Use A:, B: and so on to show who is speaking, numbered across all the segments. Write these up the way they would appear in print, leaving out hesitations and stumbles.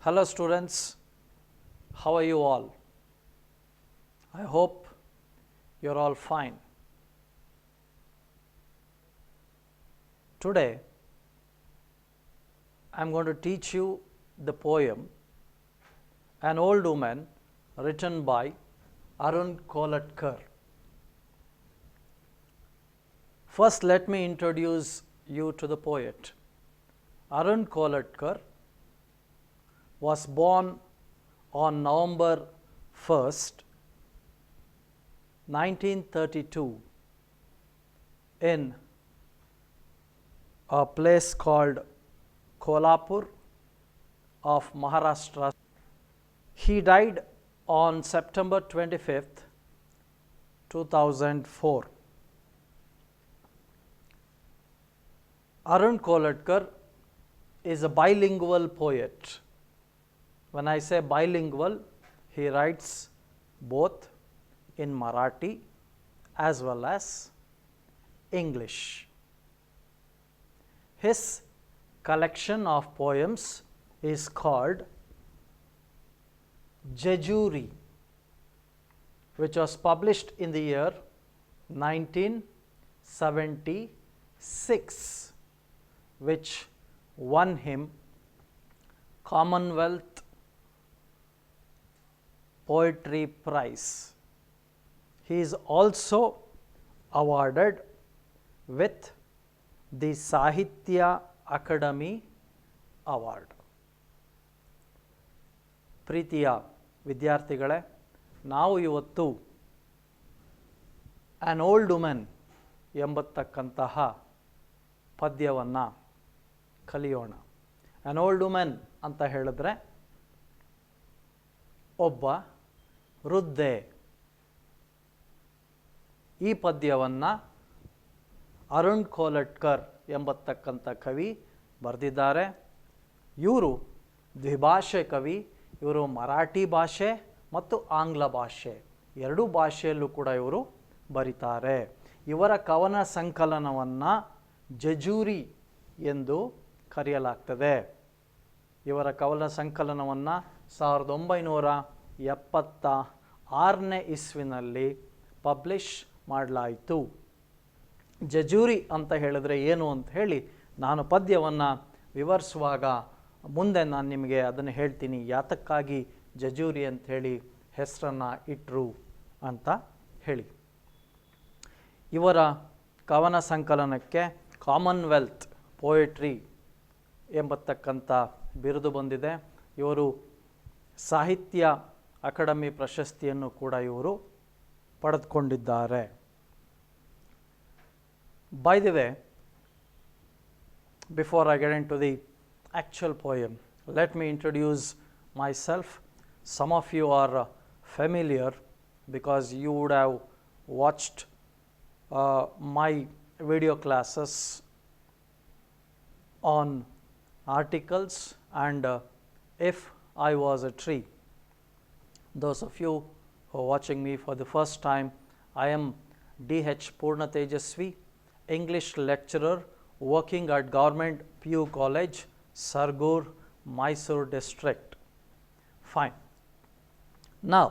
A: Hello students, how are you all? I hope you're all fine. Today I'm going to teach you the poem An Old Woman written by Arun Kolatkar. First let me introduce you to the poet. Arun Kolatkar was born on November 1st, 1932 in a place called Kolhapur of Maharashtra. He died on September 25th, 2004. Arun Kolatkar is a bilingual poet. When I say bilingual, he writes both in Marathi as well as English. His collection of poems is called Jejuri, which was published in the year 1976, which won him Commonwealth Poetry Prize. He is also awarded with the Sahitya Akademi Award. ಪ್ರೀತಿಯ ವಿದ್ಯಾರ್ಥಿಗಳೇ, ನಾವು ಇವತ್ತು on old women ಎಂಬತಕ್ಕಂತಹ ಪದ್ಯವನ್ನು ಕಲಿಯೋಣ. On old women ಅಂತ ಹೇಳಿದ್ರೆ ಒಬ್ಬ ವೃದ್ಧೆ. ಈ ಪದ್ಯವನ್ನು ಅರುಣ್ ಕೋಲಟ್ಕರ್ ಎಂಬತಕ್ಕಂಥ ಕವಿ ಬರೆದಿದ್ದಾರೆ. ಇವರು ದ್ವಿಭಾಷೆ ಕವಿ. ಇವರು ಮರಾಠಿ ಭಾಷೆ ಮತ್ತು ಆಂಗ್ಲ ಭಾಷೆ ಎರಡೂ ಭಾಷೆಯಲ್ಲೂ ಕೂಡ ಇವರು ಬರೀತಾರೆ. ಇವರ ಕವನ ಸಂಕಲನವನ್ನು ಜಜೂರಿ ಎಂದು ಕರೆಯಲಾಗ್ತದೆ. ಇವರ ಕವನ ಸಂಕಲನವನ್ನು 1976ನೇ ಇಸ್ವಿನಲ್ಲಿ ಪಬ್ಲಿಷ್ ಮಾಡಲಾಯಿತು. ಜಜೂರಿ ಅಂತ ಹೇಳಿದ್ರೆ ಏನು ಅಂತ ಹೇಳಿ ನಾನು ಪದ್ಯವನ್ನು ವಿವರಿಸುವಾಗ ಮುಂದೆ ನಾನು ನಿಮಗೆ ಅದನ್ನು ಹೇಳ್ತೀನಿ, ಯಾತಕ್ಕಾಗಿ ಜಜೂರಿ ಅಂತ ಹೇಳಿ ಹೆಸರನ್ನು ಇಟ್ಟರು ಅಂತ ಹೇಳಿ. ಇವರ ಕವನ ಸಂಕಲನಕ್ಕೆ ಕಾಮನ್ವೆಲ್ತ್ ಪೋಯಟ್ರಿ ಎಂಬತಕ್ಕಂಥ ಬಿರುದು ಬಂದಿದೆ. ಇವರು ಸಾಹಿತ್ಯ ಅಕಾಡೆಮಿ ಪ್ರಶಸ್ತಿಯನ್ನು ಕೂಡ ಇವರು ಪಡೆದುಕೊಂಡಿದ್ದಾರೆ. By the way, before I get into the actual poem, let me introduce myself. Some of you are familiar because you would have watched my video classes on articles and if I was a tree. Those of you who are watching me for the first time, I am D.H. Purna Tejasvi, English lecturer working at Government PU College, Sargur, Mysore district. Fine. Now,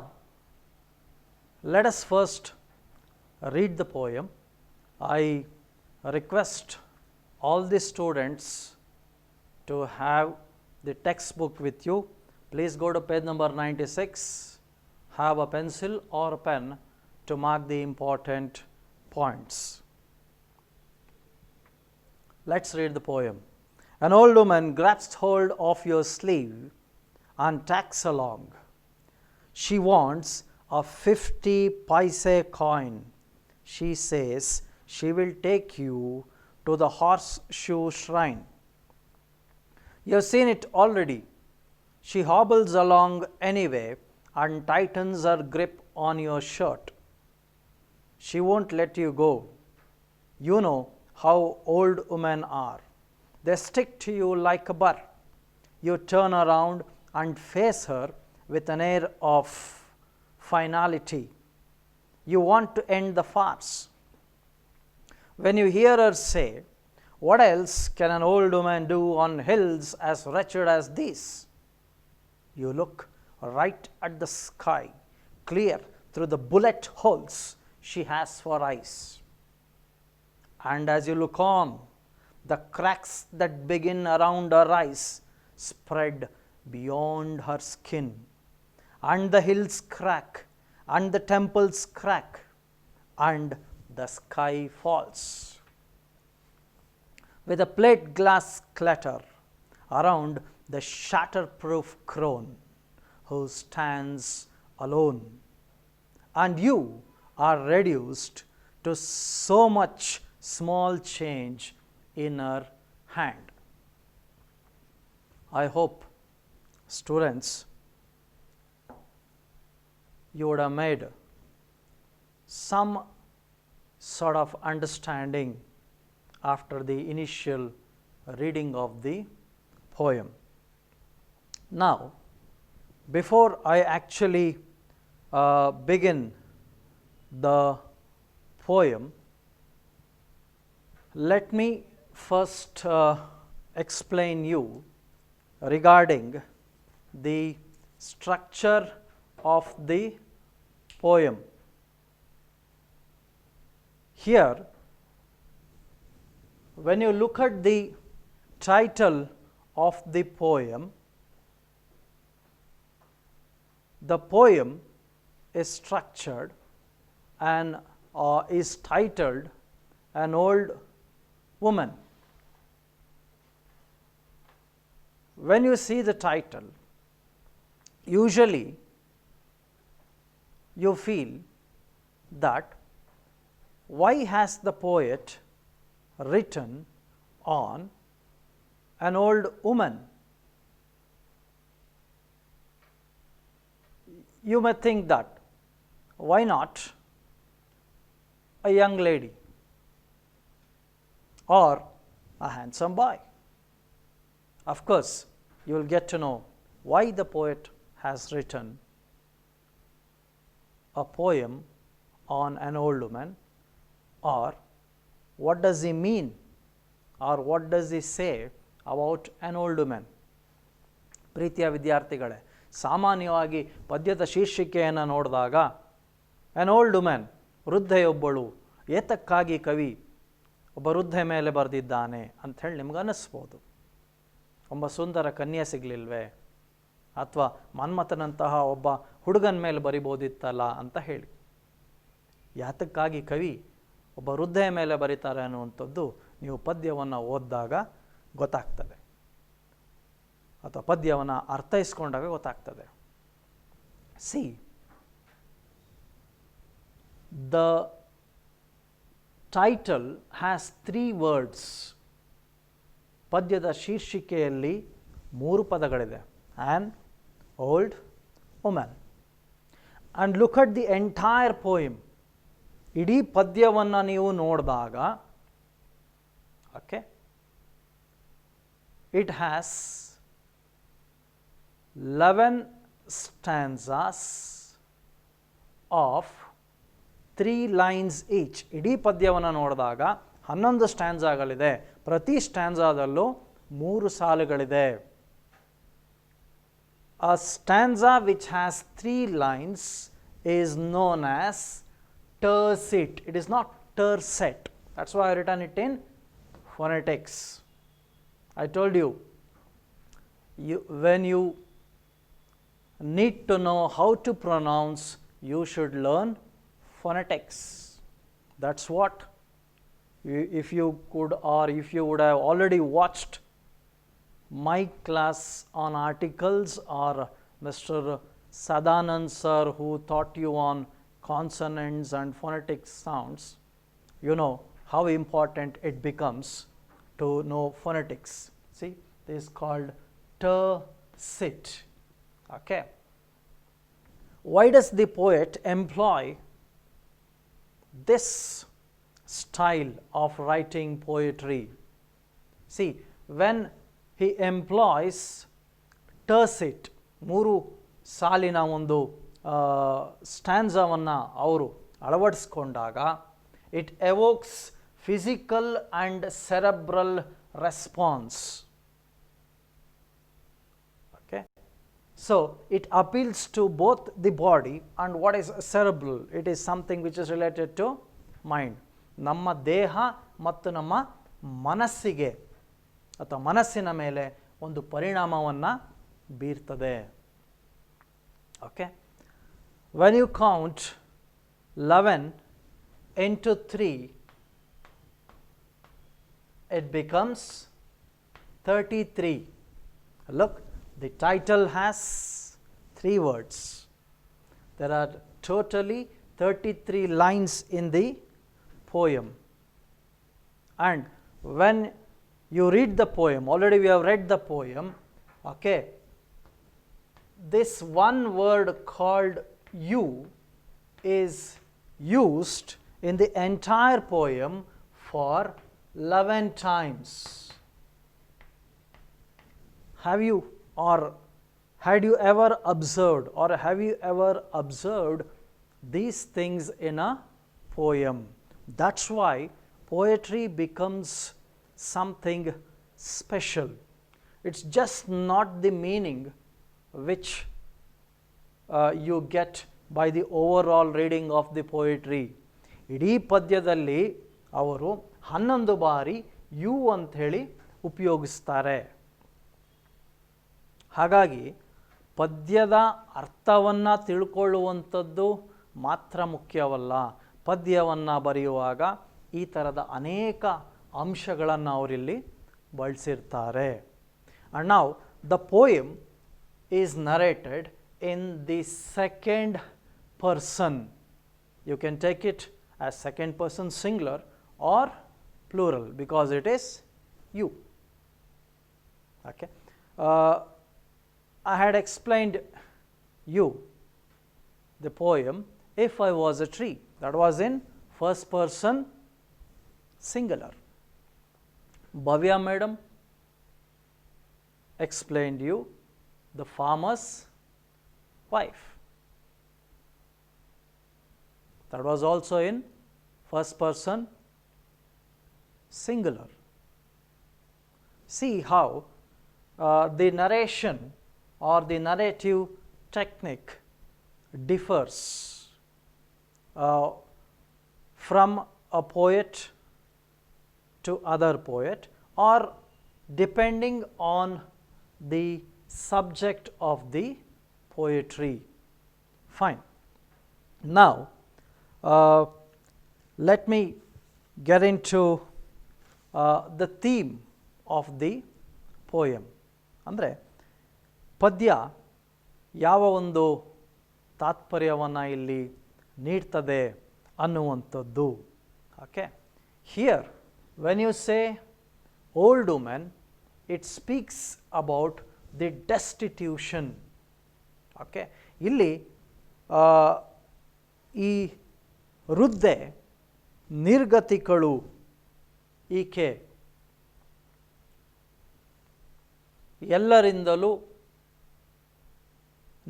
A: let us first read the poem. I request all the students to have the textbook with you. Please go to page number 96. Have a pencil or a pen to mark the important points. Let's read the poem. An old woman grabs hold of your sleeve and tags along. She wants a 50 paise coin. She says she will take you to the horseshoe shrine. You have seen it already. She hobbles along anyway and tightens her grip on your shirt. She won't let you go. You know how old women are. They stick to you like a burr. You turn around and face her with an air of finality. You want to end the farce. When you hear her say, "What else can an old woman do on hills as wretched as these?" You look right at the sky, clear through the bullet holes she has for eyes. And as you look on, the cracks that begin around her eyes spread beyond her skin, and the hills crack, and the temples crack, and the sky falls. With a plate glass clatter around the shatterproof crone who stands alone, and you are reduced to so much small change in her hand. I hope, students, you would have made some sort of understanding after the initial reading of the poem. Now, before I actually begin the poem, let me first explain you regarding the structure of the poem. Here, when you look at the title of the poem is structured and is titled An Old Woman. When you see the title, usually you feel that why has the poet written on an old woman? You may think that why not a young lady or a handsome boy? Of course, you will get to know why the poet has written a poem on an old woman, or what does he mean, or what does he say about an old woman. ಪ್ರೀತಿಯ ವಿದ್ಯಾರ್ಥಿಗಳೇ, ಸಾಮಾನ್ಯವಾಗಿ ಪದ್ಯದ ಶೀರ್ಷಿಕೆಯನ್ನು ನೋಡಿದಾಗ on old women, ವೃದ್ಧೆಯೊಬ್ಬಳು, ಏತಕ್ಕಾಗಿ ಕವಿ ಒಬ್ಬ ವೃದ್ಧೆ ಮೇಲೆ ಬರೆದಿದ್ದಾನೆ ಅಂಥೇಳಿ ನಿಮ್ಗೆ ಅನ್ನಿಸ್ಬೋದು. ಒಬ್ಬ ಸುಂದರ ಕನ್ಯೆ ಸಿಗಲಿಲ್ವೇ, ಅಥವಾ ಮನ್ಮಥನಂತಹ ಒಬ್ಬ ಹುಡುಗನ ಮೇಲೆ ಬರಿಬೋದಿತ್ತಲ್ಲ ಅಂತ ಹೇಳಿ. ಯಾತಕ್ಕಾಗಿ ಕವಿ ಒಬ್ಬ ವೃದ್ಧೆಯ ಮೇಲೆ ಬರೀತಾರೆ ಅನ್ನುವಂಥದ್ದು ನೀವು ಪದ್ಯವನ್ನು ಓದಿದಾಗ ಗೊತ್ತಾಗ್ತದೆ, ಅಥವಾ ಪದ್ಯವನ್ನು ಅರ್ಥೈಸ್ಕೊಂಡಾಗ ಗೊತ್ತಾಗ್ತದೆ. See, the title has 3 words. ಪದ್ಯದ ಶೀರ್ಷಿಕೆಯಲ್ಲಿ 3 ಪದಗಳಿದೆ. An old woman. And look at the entire poem. ಇಡೀ ಪದ್ಯವನ್ನು ನೀವು ನೋಡಿದಾಗ okay, it has 11 stanzas of 3 lines each. ಇಡೀ ಪದ್ಯವನ್ನು ನೋಡಿದಾಗ 11 ಸ್ಟ್ಯಾನ್ಸಾಗಳಿದೆ. ಪ್ರತಿ ಸ್ಟ್ಯಾನ್ಸಾದಲ್ಲೂ 3 ಸಾಲುಗಳಿದೆ. A stanza which has 3 lines is known as tercet. It is not tercet. That's why I written it in phonetics. I told you, when you need to know how to pronounce, you should learn phonetics. That's what, if you could, or if you would have already watched my class on articles, or Mr. Sadanand sir who taught you on consonants and phonetic sounds, you know how important it becomes to know phonetics. See, this is called tercet. Okay. Why does the poet employ this style of writing poetry? See, when he employs tercet, 3 ಸಾಲಿನ ಒಂದು ಸ್ಟ್ಯಾನ್ಸಾವನ್ನು ಅವರು ಅಳವಡಿಸ್ಕೊಂಡಾಗ, it evokes physical and cerebral response. So it appeals to both the body and what is cerebral. It is something which is related to mind. ನಮ್ಮ ದೇಹ ಮತ್ತು ನಮ್ಮ ಮನಸ್ಸಿಗೆ ಅಥವಾ ಮನಸ್ಸಿನ ಮೇಲೆ ಒಂದು ಪರಿಣಾಮವನ್ನು ಬೀರ್ತದೆ. Okay, when you count 11 into 3, it becomes 33. Look, the title has 3 words. There are totally 33 lines in the poem. And when you read the poem, already we have read the poem, okay, this one word called you is used in the entire poem for 11 times. Have you or had you ever observed, or have you ever observed these things in a poem? That's why poetry becomes something special. It's just not the meaning which you get by the overall reading of the poetry. ಇಡೀ ಪದ್ಯದಲ್ಲಿ ಅವರು 11 ಬಾರಿ you ಅಂಥೇಳಿ ಉಪಯೋಗಿಸ್ತಾರೆ. ಹಾಗಾಗಿ ಪದ್ಯದ ಅರ್ಥವನ್ನು ತಿಳ್ಕೊಳ್ಳುವಂಥದ್ದು ಮಾತ್ರ ಮುಖ್ಯವಲ್ಲ, ಪದ್ಯವನ್ನು ಬರೆಯುವಾಗ ಈ ಥರದ ಅನೇಕ ಅಂಶಗಳನ್ನು ಅವರಿಲ್ಲಿ ಬಳಸಿರ್ತಾರೆ. And now the poem is narrated in the second person. You can take it as second person singular or plural because it is you. Okay. I had explained you, the poem, if I was a tree. That was in first person singular. Bhavya madam explained you, the farmer's wife. That was also in first person singular. See how the narration or the narrative technique differs from a poet to other poet, or depending on the subject of the poetry. Fine. Now, let me get into the theme of the poem. ಅಂದರೆ ಪದ್ಯ ಯಾವ ಒಂದು ತಾತ್ಪರ್ಯವನ್ನು ಇಲ್ಲಿ ನೀಡ್ತದೆ ಅನ್ನುವಂಥದ್ದು. Okay, here when you say old women, it speaks about the destitution. Okay, ಇಲ್ಲಿ ಈ ವೃದ್ಧೆ, ನಿರ್ಗತಿಕಳು, ಈಕೆ ಎಲ್ಲರಿಂದಲೂ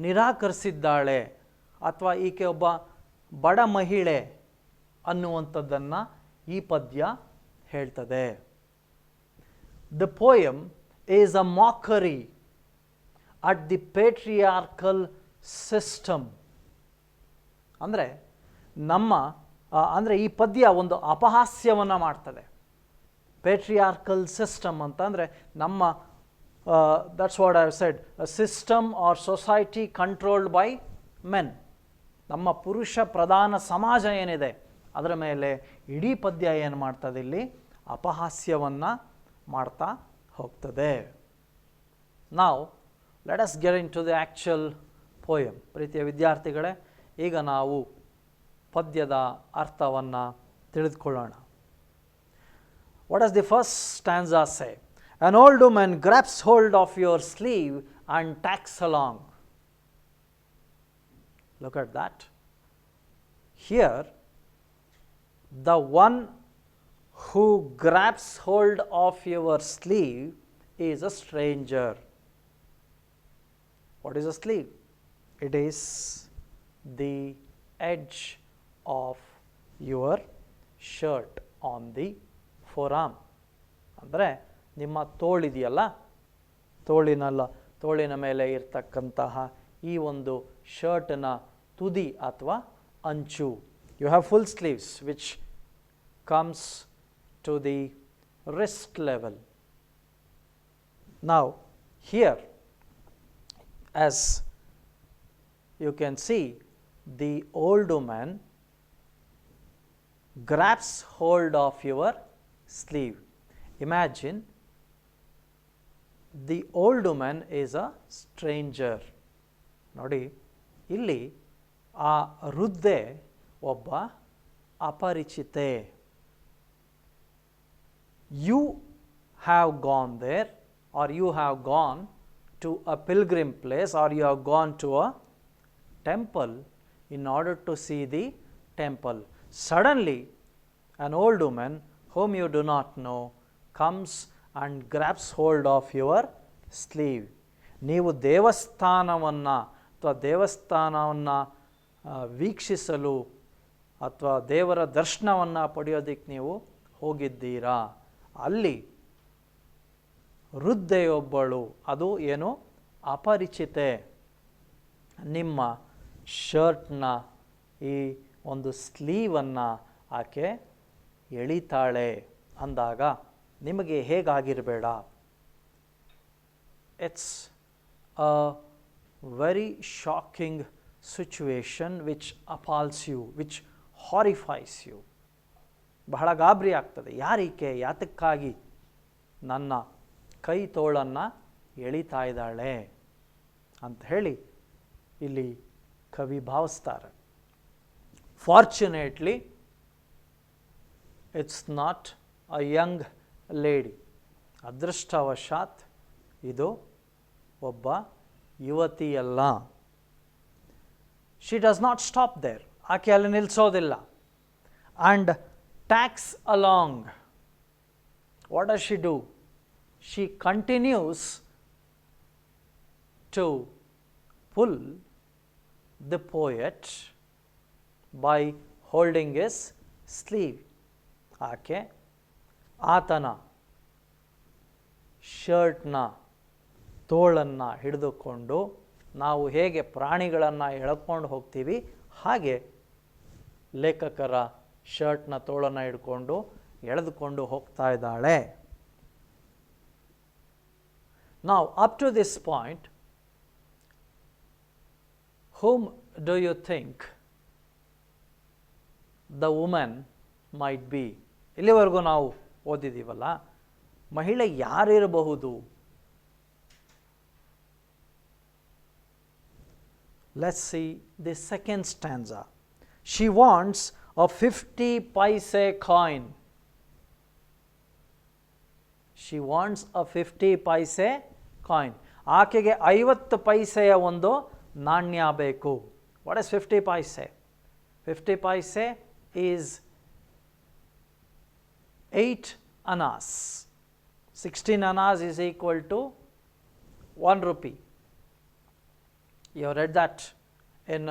A: ನಿರಾಕರಿಸಿದ್ದಾಳೆ ಅಥವಾ ಈಕೆ ಒಬ್ಬ ಬಡ ಮಹಿಳೆ ಅನ್ನುವಂಥದ್ದನ್ನು ಈ ಪದ್ಯ ಹೇಳ್ತದೆ. The poem is a ಮಾಕರಿ at the ಪೇಟ್ರಿಯಾರ್ಕಲ್ system. ಅಂದರೆ ಈ ಪದ್ಯ ಒಂದು ಅಪಹಾಸ್ಯವನ್ನು ಮಾಡ್ತದೆ. ಪೇಟ್ರಿಯಾರ್ಕಲ್ ಸಿಸ್ಟಮ್ ಅಂತಂದರೆ ನಮ್ಮ that's what I have said, a system or society controlled by men. ನಮ್ಮ ಪುರುಷ ಪ್ರಧಾನ ಸಮಾಜ ಏನಿದೆ ಅದರ ಮೇಲೆ ಇಡೀ ಪದ್ಯ ಏನು ಮಾಡ್ತದೆ, ಇಲ್ಲಿ ಅಪಹಾಸ್ಯವನ್ನು ಮಾಡ್ತಾ ಹೋಗ್ತದೆ. ನಾವು let us get into the actual poem. ಪ್ರೀತಿಯ ವಿದ್ಯಾರ್ಥಿಗಳೇ, ಈಗ ನಾವು ಪದ್ಯದ ಅರ್ಥವನ್ನು ತಿಳಿದುಕೊಳ್ಳೋಣ. What does the first stanza say? An old woman grabs hold of your sleeve and tags along. Look at that. Here, the one who grabs hold of your sleeve is a stranger. What is a sleeve? It is the edge of your shirt on the forearm. ಅಂದರೆ ನಿಮ್ಮ ತೋಳಿದೆಯಲ್ಲ, ತೋಳಿನಲ್ಲ ತೋಳಿನ ಮೇಲೆ ಇರ್ತಕ್ಕಂತಹ ಈ ಒಂದು ಶರ್ಟ್ನ ತುದಿ ಅಥವಾ ಅಂಚು. You have full sleeves which comes to the wrist level. Now here, as you can see, the old woman grabs hold of your sleeve. Imagine the old woman is a stranger. ನೋಡಿ ಇಲ್ಲಿ ಆ ವೃದ್ಧೆ ಒಬ್ಬ ಅಪರಿಚಿತೆ. You have gone there, or you have gone to a pilgrim place, or you have gone to a temple in order to see the temple. Suddenly an old woman whom you do not know comes and grabs hold of your sleeve. ನೀವು ದೇವಸ್ಥಾನವನ್ನು ಅಥವಾ ದೇವಸ್ಥಾನವನ್ನು ವೀಕ್ಷಿಸಲು ಅಥವಾ ದೇವರ ದರ್ಶನವನ್ನು ಪಡೆಯೋದಕ್ಕೆ ನೀವು ಹೋಗಿದ್ದೀರಾ. ಅಲ್ಲಿ ವೃದ್ಧೆಯೊಬ್ಬಳು, ಅದು ಏನು ಅಪರಿಚಿತೆ, ನಿಮ್ಮ ಶರ್ಟ್ನ ಈ ಒಂದು ಸ್ಲೀವನ್ನು ಆಕೆ ಎಳಿತಾಳೆ ಅಂದಾಗ ನಿಮಗೆ ಹೇಗಾಗಿರಬೇಡ. It's a very shocking situation which appals you, which horrifies you. ಬಹಳ ಗಾಬರಿ ಆಗ್ತದೆ. ಯಾರಿಕೆ, ಯಾತಕ್ಕಾಗಿ ನನ್ನ ಕೈ ತೋಳನ್ನು ಎಳಿತಾ ಇದ್ದಾಳೆ ಅಂತ ಹೇಳಿ ಇಲ್ಲಿ ಕವಿ ಭಾವಿಸ್ತಾರೆ. Fortunately it's not a young lady. ಅದೃಷ್ಟವಶಾತ್ ಇದು ಒಬ್ಬ ಯುವತಿಯಲ್ಲ. She does not stop there. ಆಕೆ ಅಲ್ಲಿ ನಿಲ್ಲಿಸೋದಿಲ್ಲ. And tags along. What does she do? She continues to pull the poet by holding his sleeve. ಆಕೆ ಆತನ ಶರ್ಟ್ನ ತೋಳನ್ನು ಹಿಡಿದುಕೊಂಡು, ನಾವು ಹೇಗೆ ಪ್ರಾಣಿಗಳನ್ನು ಎಳ್ಕೊಂಡು ಹೋಗ್ತೀವಿ ಹಾಗೆ ಲೇಖಕರ ಶರ್ಟ್ನ ತೋಳನ್ನು ಹಿಡ್ಕೊಂಡು ಎಳೆದುಕೊಂಡು ಹೋಗ್ತಾ ಇದ್ದಾಳೆ. Now up to this point, whom do you think the woman might be? ಇಲ್ಲಿವರೆಗೂ ನಾವು ಓದಿದ್ದೀವಲ್ಲ, ಮಹಿಳೆ ಯಾರಿರಬಹುದು? Let's see the second stanza. She wants a 50 paise coin. She wants a 50 paise coin. ಆಕೆಗೆ 50 ಪೈಸೆಯ ಒಂದು ನಾಣ್ಯ ಬೇಕು. What is 50 paise? 50 paise is 8 annas. 16 annas is equal to 1 rupee. You have read that in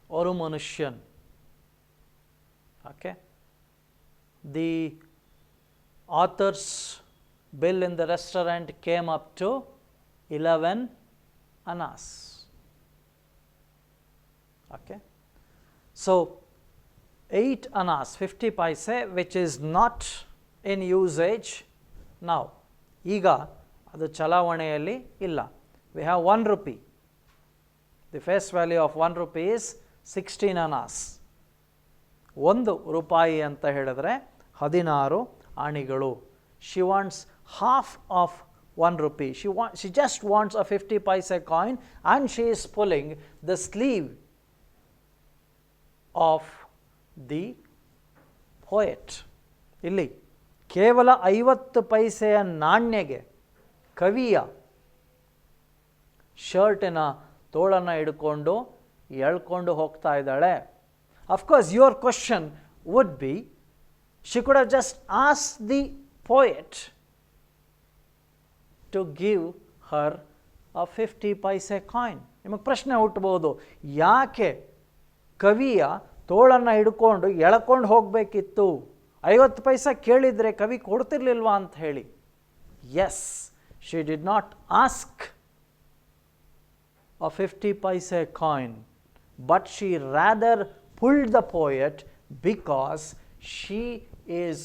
A: Oru Manusyan. Okay, the author's bill in the restaurant came up to 11 annas. Okay, so 8 annas, 50 paise, which is not in usage now. ಈಗ ಅದು ಚಲಾವಣೆಯಲ್ಲಿ ಇಲ್ಲ. We have 1 rupee. The face value of 1 rupee is 16 annas. 1 ರೂಪಾಯಿ ಅಂತ ಹೇಳಿದ್ರೆ 16 ಆಣಿಗಳು. She wants half of 1 rupee. She just wants a 50 paise coin, and she is pulling the sleeve of the poet. ಇಲ್ಲಿ ಕೇವಲ 50 ಪೈಸೆಯ ನಾಣ್ಯಗೆ ಕವಿಯ ಶರ್ಟಿನ ತೋಳನ್ನು ಹಿಡ್ಕೊಂಡು ಎಳ್ಕೊಂಡು ಹೋಗ್ತಾ ಇದ್ದಾಳೆ. Of course, your question would be, she could have just asked the poet to give her a 50 paise coin. ನಿಮಗೆ ಪ್ರಶ್ನೆ ಹುಟ್ಟಬಹುದು, ಯಾಕೆ ಕವಿಯ ತೋಳನ್ನು ಹಿಡ್ಕೊಂಡು ಎಳ್ಕೊಂಡು ಹೋಗಬೇಕಿತ್ತು? 50 ಪೈಸೆ ಕೇಳಿದರೆ ಕವಿ ಕೊಡ್ತಿರ್ಲಿಲ್ವಾ ಅಂತ ಹೇಳಿ. Yes, she did not ask a 50 paise coin, but she rather pulled the poet because she is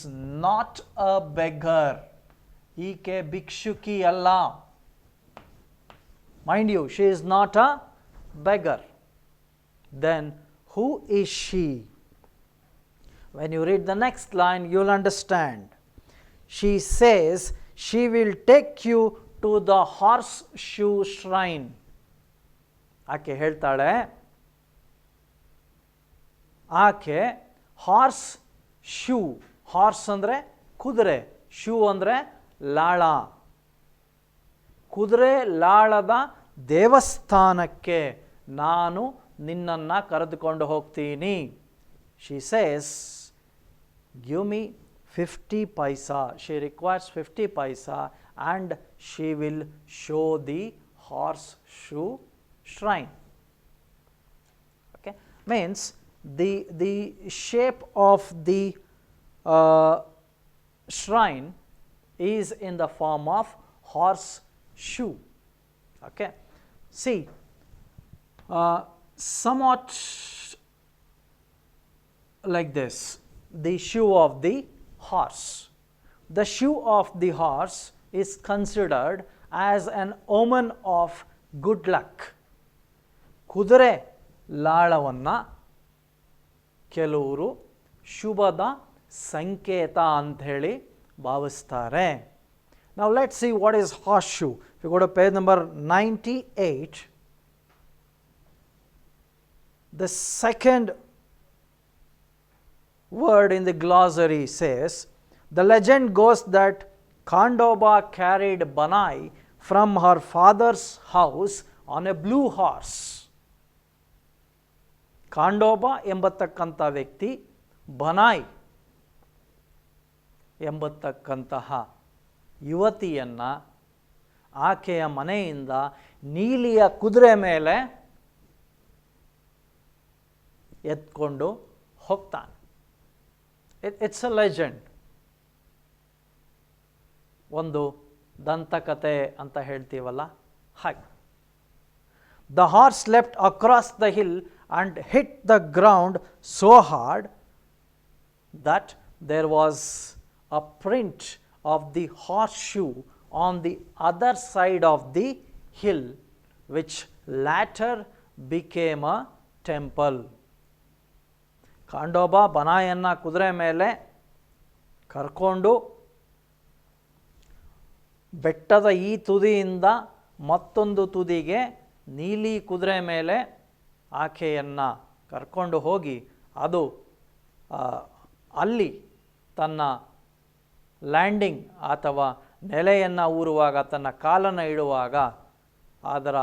A: not a beggar. ಈಕೆ ಭಿಕ್ಷುಕಿ ಅಲ್ಲ. Mind you, she is not a beggar. Then who is she? When you read the next line, you'll understand. She says she will take you to the horseshoe shrine. ಆಕೆ ಹೇಳ್ತಾಳೆ, ಆಕೆ horse shoe, horse ಅಂದರೆ ಕುದುರೆ, shoe ಅಂದರೆ ಲಾಳ, ಕುದುರೆ ಲಾಳದ ದೇವಸ್ಥಾನಕ್ಕೆ ನಾನು ನಿನ್ನನ್ನು ಕರೆದುಕೊಂಡು ಹೋಗ್ತೀನಿ. She says, give me 50 paisa. She requires 50 paisa and she will show the horseshoe shrine. Okay, means the shape of the shrine is in the form of horseshoe. Okay, see, somewhat like this, the shoe of the horse. The shoe of the horse is considered as an omen of good luck. ಕುದುರೆ ಲಾಳವನ್ನು ಕೆಲವರು ಶುಭದ ಸಂಕೇತ ಅಂಥೇಳಿ ಭಾವಿಸ್ತಾರೆ. Now let's see what is horseshoe. If you go to page number 98, the second word in the glossary says, the legend goes that Khandoba carried Banai from her father's house on a blue horse. ಖಾಂಡೋಬ ಎಂಬತಕ್ಕಂಥ ವ್ಯಕ್ತಿ ಬನಾಯ್ ಎಂಬತಕ್ಕಂತಹ ಯುವತಿಯನ್ನು ಆಕೆಯ ಮನೆಯಿಂದ ನೀಲಿಯ ಕುದುರೆ ಮೇಲೆ ಎತ್ಕೊಂಡು ಹೋಗ್ತಾನೆ. ಇಟ್ಸ್ ಅ ಲೆಜೆಂಡ್, ಒಂದು ದಂತಕತೆ ಅಂತ ಹೇಳ್ತೀವಲ್ಲ ಹಾಗೆ. The horse leapt across the hill and hit the ground so hard that there was a print of the horseshoe on the other side of the hill, which later became a temple. ಖಾಂಡೋಬ ಬನಾಯನ್ನು ಕುದುರೆ ಮೇಲೆ ಕರ್ಕೊಂಡು ಬೆಟ್ಟದ ಈ ತುದಿಯಿಂದ ಮತ್ತೊಂದು ತುದಿಗೆ ನೀಲಿ ಕುದುರೆ ಮೇಲೆ ಆಕೆಯನ್ನು ಕರ್ಕೊಂಡು ಹೋಗಿ ಅದು ಅಲ್ಲಿ ತನ್ನ ಲ್ಯಾಂಡಿಂಗ್ ಅಥವಾ ನೆಲೆಯನ್ನು ಊರುವಾಗ, ತನ್ನ ಕಾಲನ್ನು ಇಡುವಾಗ ಅದರ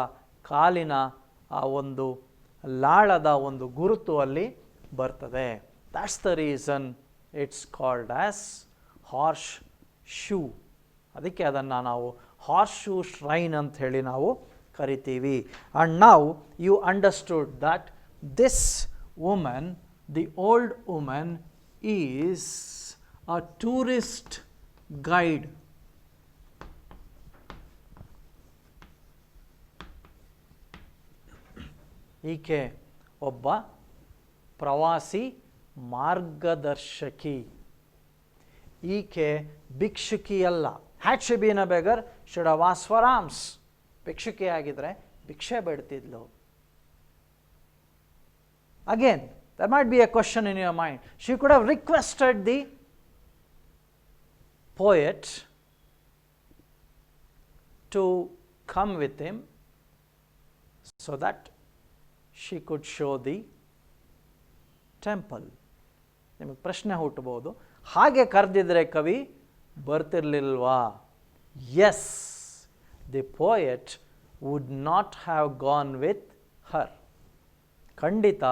A: ಕಾಲಿನ ಆ ಒಂದು ಲಾಳದ ಒಂದು ಗುರುತು ಅಲ್ಲಿ ಬರ್ತದೆ. That's the reason it's called as horse shoe. ಅದಕ್ಕೆ ಅದನ್ನು ನಾವು ಹಾರ್ಸ್ ಶೂ ಶ್ರೈನ್ ಅಂತ ಹೇಳಿ ನಾವು ಕರಿತೀವಿ. And now you understood that this woman, the old woman, is a tourist guide. ಈಕೆ ಒಬ್ಬ ಪ್ರವಾಸಿ ಮಾರ್ಗದರ್ಶಕಿ. ಈಕೆ ಭಿಕ್ಷುಕಿಯಲ್ಲ. Had she been a beggar, should have asked for alms. ಭಿಕ್ಷುಕಿ ಆಗಿದ್ರೆ ಭಿಕ್ಷೆ ಬೇಡ್ತಿದ್ಲು. ಅಗೇನ್ there might be a question in your mind. She could have requested the poet to come with him so that she could show the temple. ನಿಮಗೆ ಪ್ರಶ್ನೆ ಹುಟ್ಟಬಹುದು, ಹಾಗೆ ಕರೆದಿದ್ರೆ ಕವಿ ಬರ್ತಿರ್ಲಿಲ್ವಾ? Yes, the poet would not have gone with her. ಖಂಡಿತ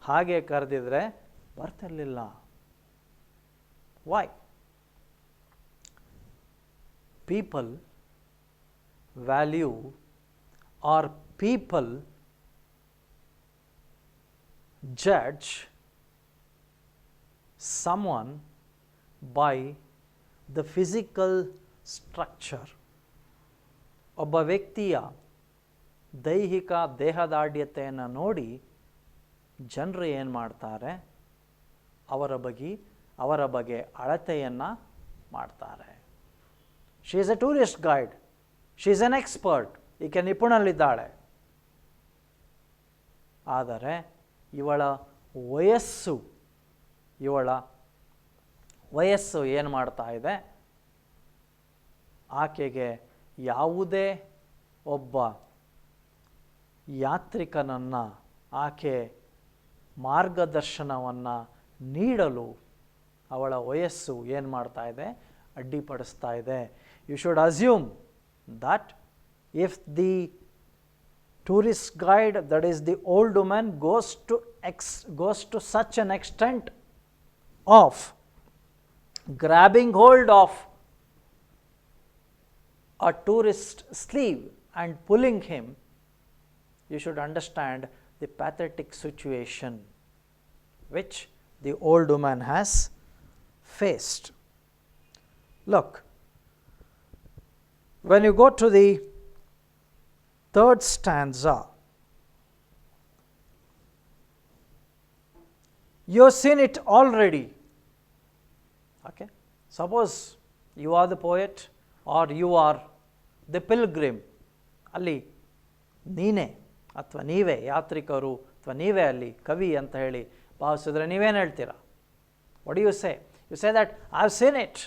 A: ಹಾಗೆ ಕರೆದಿದ್ರೆ ಬರ್ತಿರಲಿಲ್ಲ. Why? People value or people judge someone by the physical structure. ಒಬ್ಬ ವ್ಯಕ್ತಿಯ ದೈಹಿಕ ದೇಹದಾಢ್ಯತೆಯನ್ನು ನೋಡಿ ಜನರು ಏನು ಮಾಡ್ತಾರೆ, ಅವರ ಬಗ್ಗೆ ಅಳತೆಯನ್ನು ಮಾಡ್ತಾರೆ. She is A tourist guide, she is N expert, ಈಕೆ ನಿಪುಣಲಿದ್ದಾಳೆ. ಆದರೆ ಇವಳ ವಯಸ್ಸು ಏನು ಮಾಡ್ತಾ ಇದೆ, ಆಕೆಗೆ ಯಾವುದೇ ಒಬ್ಬ ಯಾತ್ರಿಕನನ್ನು ಆಕೆ ಮಾರ್ಗದರ್ಶನವನ್ನು ನೀಡಲು ಅವಳ ವಯಸ್ಸು ಏನು ಮಾಡ್ತಾ ಇದೆ, ಅಡ್ಡಿಪಡಿಸ್ತಾ ಇದೆ. You should assume that if the tourist guide, that is the old woman, goes to such an extent of grabbing hold of a tourist sleeve and pulling him, you should understand the pathetic situation which the old woman has faced. Look, when you go to the third stanza, you have seen it already. Okay, suppose you are the poet or you are the pilgrim. ಅಲ್ಲಿ ನೀನೇ ಅಥವಾ ನೀವೇ ಯಾತ್ರಿಕರು ಅಥವಾ ನೀವೇ ಅಲ್ಲಿ ಕವಿ ಅಂತ ಹೇಳಿ ಭಾವಿಸಿದ್ರೆ ನೀವೇನು ಹೇಳ್ತೀರಾ? What do you say? You say that I have seen it.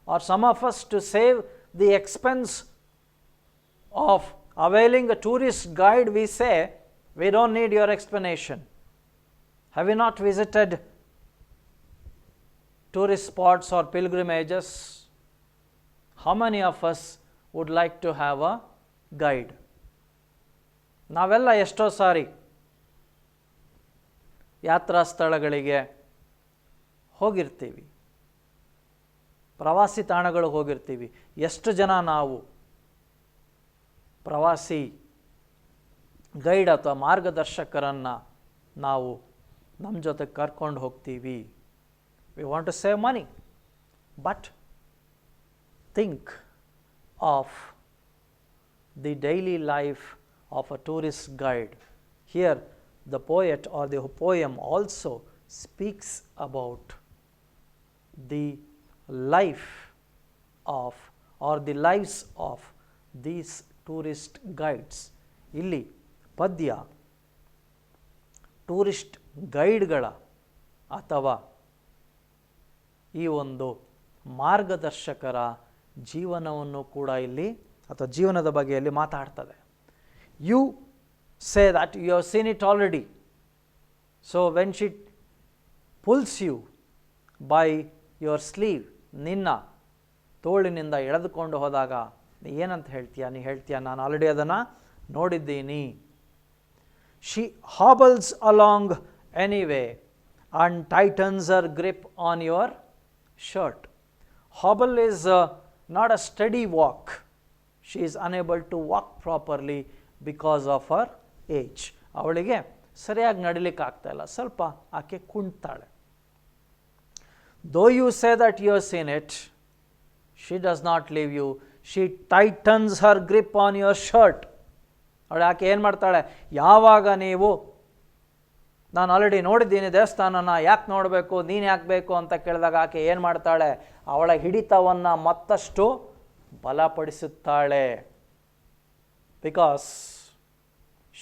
A: Or some of us to save the expense of availing a tourist guide, we say, we don't need your explanation. Have you not visited tourist spots or pilgrimages? How many of us would like to have a guide? ನಾವೆಲ್ಲ ಎಷ್ಟೋ ಸಾರಿ ಯಾತ್ರಾ ಸ್ಥಳಗಳಿಗೆ ಹೋಗಿರ್ತೀವಿ, ಪ್ರವಾಸಿ ತಾಣಗಳಿಗೆ ಹೋಗಿರ್ತೀವಿ. ಎಷ್ಟು ಜನ ನಾವು ಪ್ರವಾಸಿ ಗೈಡ್ ಅಥವಾ ಮಾರ್ಗದರ್ಶಕರನ್ನು ನಾವು ನಮ್ಮ ಜೊತೆ ಕರ್ಕೊಂಡು ಹೋಗ್ತೀವಿ. We want to save money, but think of the daily life of a tourist guide. Here the poet or the poem also speaks about the life of or the lives of these tourist guides. ಇಲ್ಲಿ ಪದ್ಯ tourist ಗೈಡ್ಗಳ ಅಥವಾ ಈ ಒಂದು ಮಾರ್ಗದರ್ಶಕರ ಜೀವನವನ್ನು ಕೂಡ ಇಲ್ಲಿ ಅಥವಾ ಜೀವನದ ಬಗೆಯಲ್ಲಿ ಮಾತಾಡ್ತದೆ. You say that you have seen it already. So when she pulls you by your sleeve, ನಿನ್ನ ತೋಳಿನಿಂದ ಎಳೆದುಕೊಂಡು ಹೋದಾಗ ಏನಂತ ಹೇಳ್ತೀಯ? ನೀ ಹೇಳ್ತೀಯ, ನಾನು ಆಲ್ರೆಡಿ ಅದನ್ನು ನೋಡಿದ್ದೀನಿ. She hobbles along anyway and tightens her grip on your shirt. Hobble is not a steady walk. She is unable to walk properly because of her age. ಅವಳಿಗೆ ಸರಿಯಾಗಿ ನಡಿಲಿಕ್ಕೆ ಆಗ್ತಾ ಇಲ್ಲ, ಸ್ವಲ್ಪ ಆಕೆ ಕುಂತಾಳೆ. Though you say that you have seen it, she does not leave you. She tightens her grip on your shirt. ಅವಳು ಆಕೆ ಏನು ಮಾಡ್ತಾಳೆ, ಯಾವಾಗ ನೀವು ನಾನು ಆಲ್ರೆಡಿ ನೋಡಿದ್ದೀನಿ ದೇವಸ್ಥಾನನ, ಯಾಕೆ ನೋಡಬೇಕು, ನೀನು ಯಾಕೆ ಬೇಕು ಅಂತ ಕೇಳಿದಾಗ ಆಕೆ ಏನು ಮಾಡ್ತಾಳೆ, ಅವಳ ಹಿಡಿತವನ್ನು ಮತ್ತಷ್ಟು ಬಲಪಡಿಸುತ್ತಾಳೆ. Because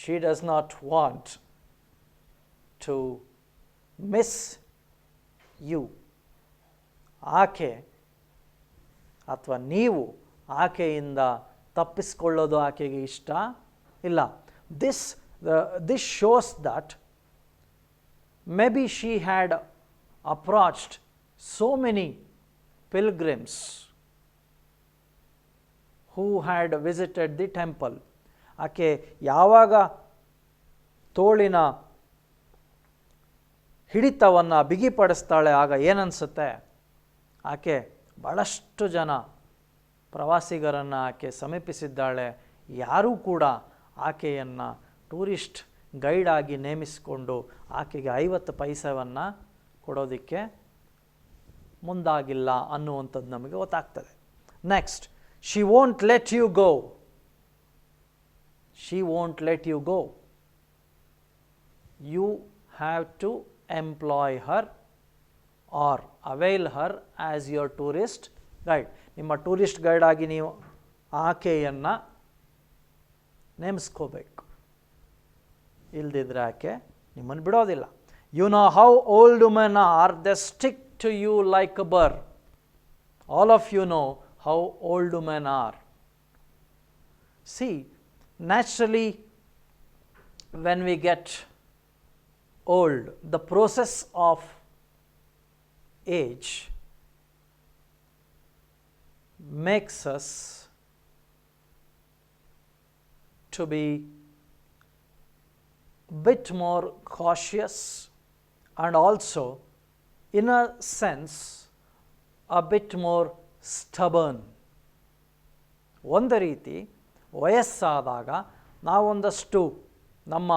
A: she does not want to miss you. ಆಕೆ ಅಥವಾ ನೀವು ಆಕೆಯಿಂದ ತಪ್ಪಿಸ್ಕೊಳ್ಳೋದು ಆಕೆಗೆ ಇಷ್ಟ ಇಲ್ಲ. This shows that maybe she had approached so many pilgrims who had visited the temple. ಆಕೆ ಯಾವಾಗ ತೋಳಿನ ಹಿಡಿತವನ್ನು ಬಿಗಿಪಡಿಸ್ತಾಳೆ ಆಗ ಏನನ್ಸುತ್ತೆ, ಆಕೆ ಭಾಳಷ್ಟು ಜನ ಪ್ರವಾಸಿಗರನ್ನು ಆಕೆ ಸಮೀಪಿಸಿದ್ದಾಳೆ. ಯಾರೂ ಕೂಡ ಆಕೆಯನ್ನು ಟೂರಿಸ್ಟ್ ಗೈಡ್ ಆಗಿ ನೇಮಿಸಿಕೊಂಡು ಆಕೆಗೆ 50 ಪೈಸೆಯನ್ನು ಕೊಡೋದಕ್ಕೆ ಮುಂದಾಗಿಲ್ಲ ಅನ್ನುವಂಥದ್ದು ನಮಗೆ ಗೊತ್ತಾಗ್ತದೆ. Next, she won't let you go. she won't let you go. You have to employ her or avail her as your tourist guide. ನಿಮ್ಮ ಟೂರಿಸ್ಟ್ ಗೈಡ್ ಆಗಿ ನೀವು ಆಕೆಯನ್ನು ನೇಮಿಸ್ಕೋಬೇಕು, ಇಲ್ದಿದ್ರೆ ಆಕೆ ನಿಮ್ಮನ್ನು ಬಿಡೋದಿಲ್ಲ. You know how old women are, they stick to you like a burr. All of you know how old women are. See, naturally, when we get old, the process of age makes us to be a bit more cautious and also, in a sense, a bit more stubborn. ಒಂದು ರೀತಿ ವಯಸ್ಸಾದಾಗ ನಾವೊಂದಷ್ಟು ನಮ್ಮ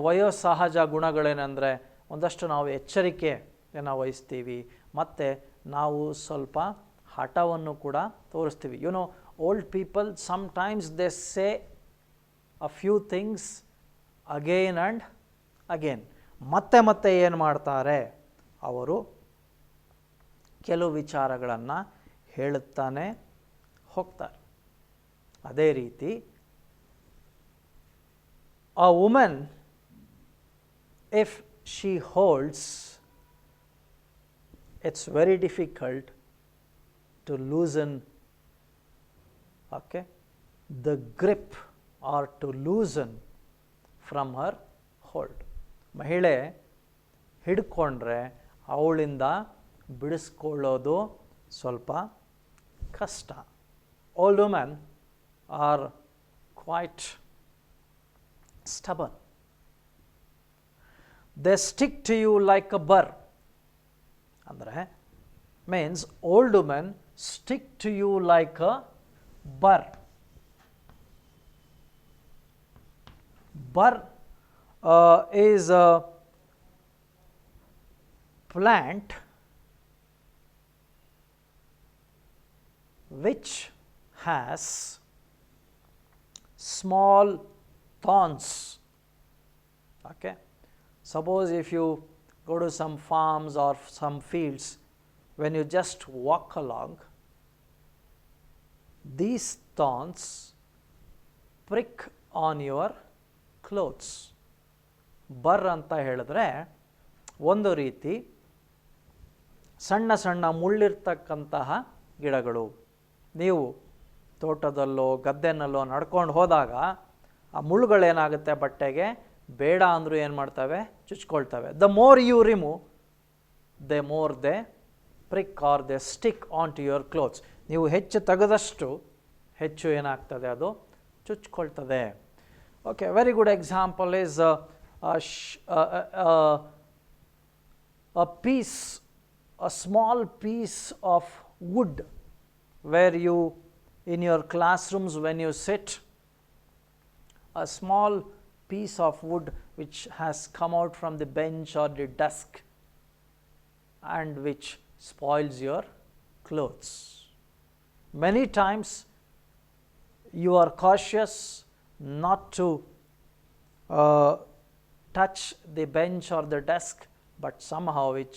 A: ವಯೋಸಹಜ ಗುಣಗಳೇನೆಂದರೆ ಒಂದಷ್ಟು ನಾವು ಎಚ್ಚರಿಕೆಯನ್ನು ವಹಿಸ್ತೀವಿ ಮತ್ತು ನಾವು ಸ್ವಲ್ಪ ಹಠವನ್ನು ಕೂಡ ತೋರಿಸ್ತೀವಿ. You know, old people sometimes they say a few things again and again. ಮತ್ತೆ ಮತ್ತೆ ಏನು ಮಾಡ್ತಾರೆ, ಅವರು ಕೆಲವು ವಿಚಾರಗಳನ್ನು ಹೇಳುತ್ತಾನೆ ಹೋಗ್ತಾರೆ. ಅದೇ ರೀತಿ a woman, if she holds, it's very difficult to loosen, okay, the grip or to loosen from her hold. ಮಹಿಳೆ ಹಿಡ್ಕೊಂಡ್ರೆ ಅವಳಿಂದ ಬಿಡಿಸ್ಕೊಳ್ಳೋದು ಸ್ವಲ್ಪ ಕಷ್ಟ. Old women are quite stubborn. They stick to you like a burr. ಅಂದರೆ means old women stick to you like a burr. Burr is a plant which has small thorns. Okay, suppose if you go to some farms or some fields, when you just walk along, these thorns prick on your clothes. ಬರ್ರ್ ಅಂತ ಹೇಳಿದ್ರೆ ಒಂದು ರೀತಿ ಸಣ್ಣ ಸಣ್ಣ ಮುಳ್ಳಿರ್ತಕ್ಕಂತಹ ಗಿಡಗಳು. ನೀವು ತೋಟದಲ್ಲೋ ಗದ್ದೆನಲ್ಲೋ ನಡ್ಕೊಂಡು ಹೋದಾಗ ಆ ಮುಳ್ಳುಗಳೇನಾಗುತ್ತೆ, ಬಟ್ಟೆಗೆ ಬೇಡ ಅಂದರೂ ಏನು ಮಾಡ್ತವೆ, ಚುಚ್ಕೊಳ್ತವೆ. The more you remove, the more they prick or they stick on to your clothes. ನೀವು ಹೆಚ್ಚು ತೆಗೆದಷ್ಟು ಹೆಚ್ಚು ಏನಾಗ್ತದೆ, ಅದು ಚುಚ್ಕೊಳ್ತದೆ. Okay, very good example is a piece, a small piece of wood where you, in your classrooms when you sit, a small piece of wood which has come out from the bench or the desk and which spoils your clothes. Many times you are cautious not to touch the bench or the desk, but somehow it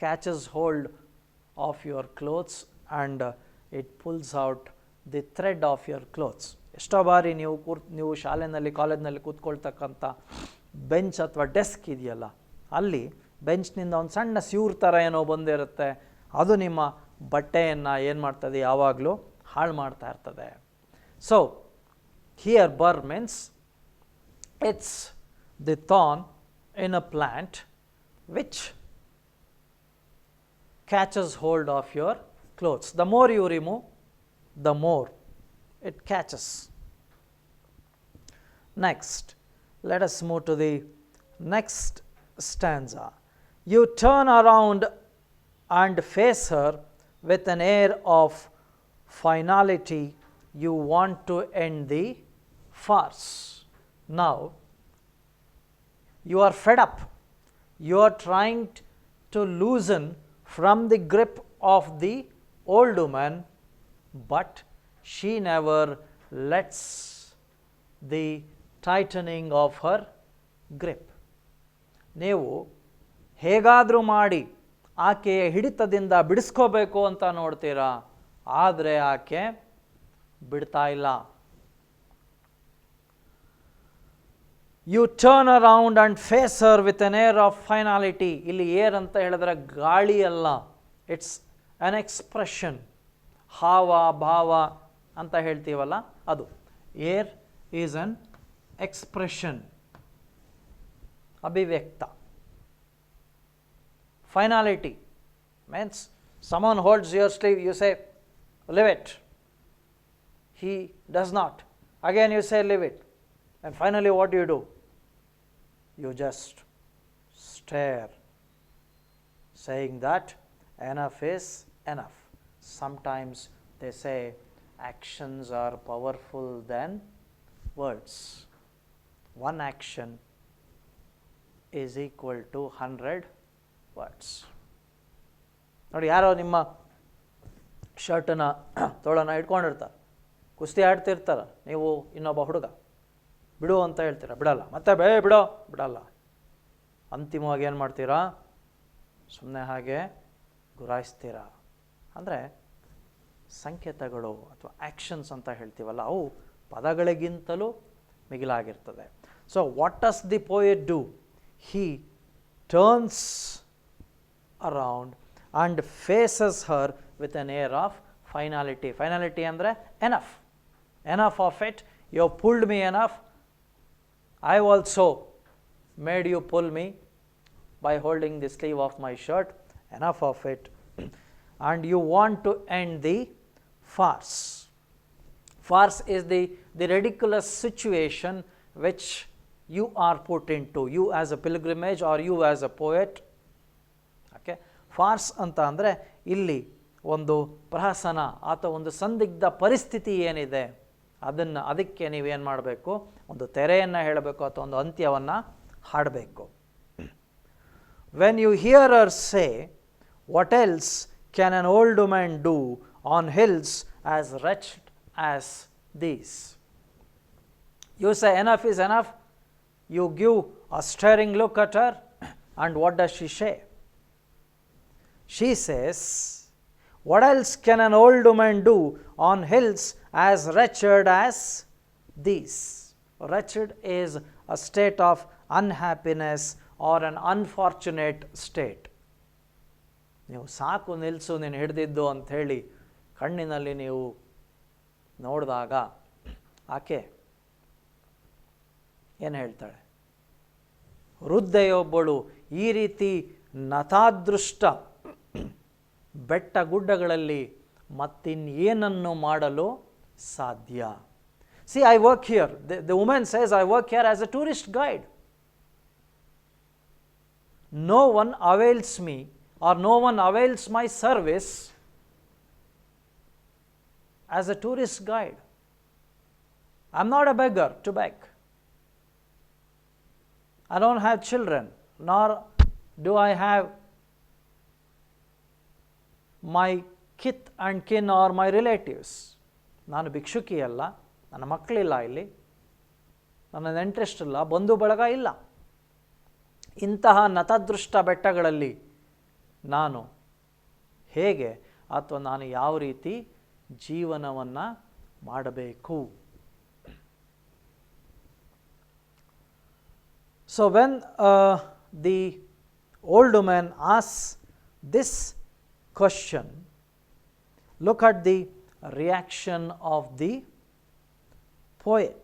A: catches hold of your clothes and it pulls out the thread of your clothes. ಎಷ್ಟೋ ಬಾರಿ ನೀವು ಶಾಲೆಯಲ್ಲಿ ಕಾಲೇಜ್ನಲ್ಲಿ ಕೂತ್ಕೊಳ್ತಕ್ಕಂಥ bench ಅಥವಾ desk ಇದೆಯಲ್ಲ, ಅಲ್ಲಿ ಬೆಂಚ್ನಿಂದ ಒಂದು ಸಣ್ಣ ಸ್ಯೂರ್ ಥರ ಏನೋ ಬಂದಿರುತ್ತೆ, ಅದು ನಿಮ್ಮ ಬಟ್ಟೆಯನ್ನು ಏನು ಮಾಡ್ತದೆ, ಯಾವಾಗಲೂ ಹಾಳು ಮಾಡ್ತಾ ಇರ್ತದೆ. So here burr means it's the thorn in a plant which catches hold of your clothes. The more you remove, the more it catches. Next, let us move to the next stanza. You turn around and face her with an air of finality. You want to end the farce. Now, you are fed up. You are trying to loosen from the grip of the old woman, but she never lets the tightening of her grip. ನೀವು ಹೇಗಾದರೂ ಮಾಡಿ ಆಕೆಯ ಹಿಡಿತದಿಂದ ಬಿಡಿಸ್ಕೋಬೇಕು ಅಂತ ನೋಡ್ತೀರಾ, ಆದರೆ ಆಕೆ ಬಿಡ್ತಾ ಇಲ್ಲ. You turn around and face her with an air of finality. ಇಲ್ಲಿ ಏರ್ ಅಂತ ಹೇಳಿದ್ರೆ ಗಾಳಿ ಅಲ್ಲ, ಇಟ್ಸ್ ಅನ್ ಎಕ್ಸ್ಪ್ರೆಷನ್. ಹಾವ ಭಾವ ಅಂತ ಹೇಳ್ತೀವಲ್ಲ ಅದು. ಏರ್ ಈಸ್ ಅನ್ ಎಕ್ಸ್ಪ್ರೆಷನ್, ಅಭಿವ್ಯಕ್ತ. Finality means someone holds your sleeve, you say, leave it. He does not. Again you say, leave it. And finally what do? You just stare, saying that enough is enough. Sometimes they say actions are powerful than words. One action is equal to 100 words. ನೋಡಿ, ಯಾರೋ ನಿಮ್ಮ ಶರ್ಟನ್ನ ತೋಳನ್ನು ಇಟ್ಕೊಂಡಿರ್ತಾರೆ, ಕುಸ್ತಿ ಆಡ್ತಿರ್ತಾರೆ, ನೀವು ಇನ್ನೊಬ್ಬ ಹುಡುಗ ಬಿಡು ಅಂತ ಹೇಳ್ತೀರ, ಬಿಡಲ್ಲ. ಮತ್ತೆ ಬಿಡಲ್ಲ. ಅಂತಿಮವಾಗಿ ಏನು ಮಾಡ್ತೀರಾ? ಸುಮ್ಮನೆ ಹಾಗೆ ಗುರಾಯಿಸ್ತೀರಾ. ಅಂದರೆ ಸಂಕೇತಗಳು ಅಥವಾ ಆ್ಯಕ್ಷನ್ಸ್ ಅಂತ ಹೇಳ್ತೀವಲ್ಲ, ಅವು ಪದಗಳಿಗಿಂತಲೂ ಮಿಗಿಲಾಗಿರ್ತದೆ. So what does the poet do? He turns around and faces her with an air of finality. Finality ಅಂದರೆ enough of it. You have pulled me enough. I also made you pull me by holding the sleeve of my shirt. Enough of it. And you want to end the farce. Farce is the ridiculous situation which you are put into, you as a pilgrimage or you as a poet. ಫಾರ್ಸ್ ಅಂತ ಅಂದರೆ ಇಲ್ಲಿ ಒಂದು ಪ್ರಹಸನ ಅಥವಾ ಒಂದು ಸಂದಿಗ್ಧ ಪರಿಸ್ಥಿತಿ ಏನಿದೆ ಅದಕ್ಕೆ ನೀವೇನು ಮಾಡಬೇಕು? ಒಂದು ತೆರೆಯನ್ನು ಹೇಳಬೇಕು ಅಥವಾ ಒಂದು ಅಂತ್ಯವನ್ನು ಹಾಡಬೇಕು. When you hear her say, what else can an old woman do on hills as wretched as these? You say enough is enough. You give a staring look at her, and what does she say? She says, what else can an old woman do on hills as wretched as these? Wretched is a state of unhappiness or an unfortunate state. ನೀವು ಸಾಕು ನಿಲ್ಲಿಸು ನೀನು ಹಿಡಿದಿದ್ದು ಅಂಥೇಳಿ ಕಣ್ಣಿನಲ್ಲಿ ನೀವು ನೋಡಿದಾಗ ಆಕೆ ಏನು ಹೇಳ್ತಾಳೆ? ವೃದ್ಧೆಯೊಬ್ಬಳು ಈ ರೀತಿ ನತಾದೃಷ್ಟ ಬೆಟ್ಟ ಗುಡ್ಡಗಳಲ್ಲಿ ಮತ್ತಿನ್ನೇನನ್ನು ಮಾಡಲು ಸಾಧ್ಯ? See, I work here. The woman says, I work here as a tourist guide. No one avails me or no one avails my service as a tourist guide. I'm not a beggar to beg. I don't have children, nor do I have my kith and kin or my relatives. ನಾನು ಭಿಕ್ಷುಕಿ ಅಲ್ಲ, ನನ್ನ ಮಕ್ಕಳಿಲ್ಲ, ಇಲ್ಲಿ ನನ್ನ ನೆಂಟರಿಷ್ಟಿಲ್ಲ, ಬಂಧು ಬಳಗ ಇಲ್ಲ. ಇಂತಹ ನತದೃಷ್ಟ ಬೆಟ್ಟಗಳಲ್ಲಿ ನಾನು ಹೇಗೆ ಅಥವಾ ನಾನು ಯಾವ ರೀತಿ ಜೀವನವನ್ನು ಮಾಡಬೇಕು? So when the old woman asks this question, look at the reaction of the poet.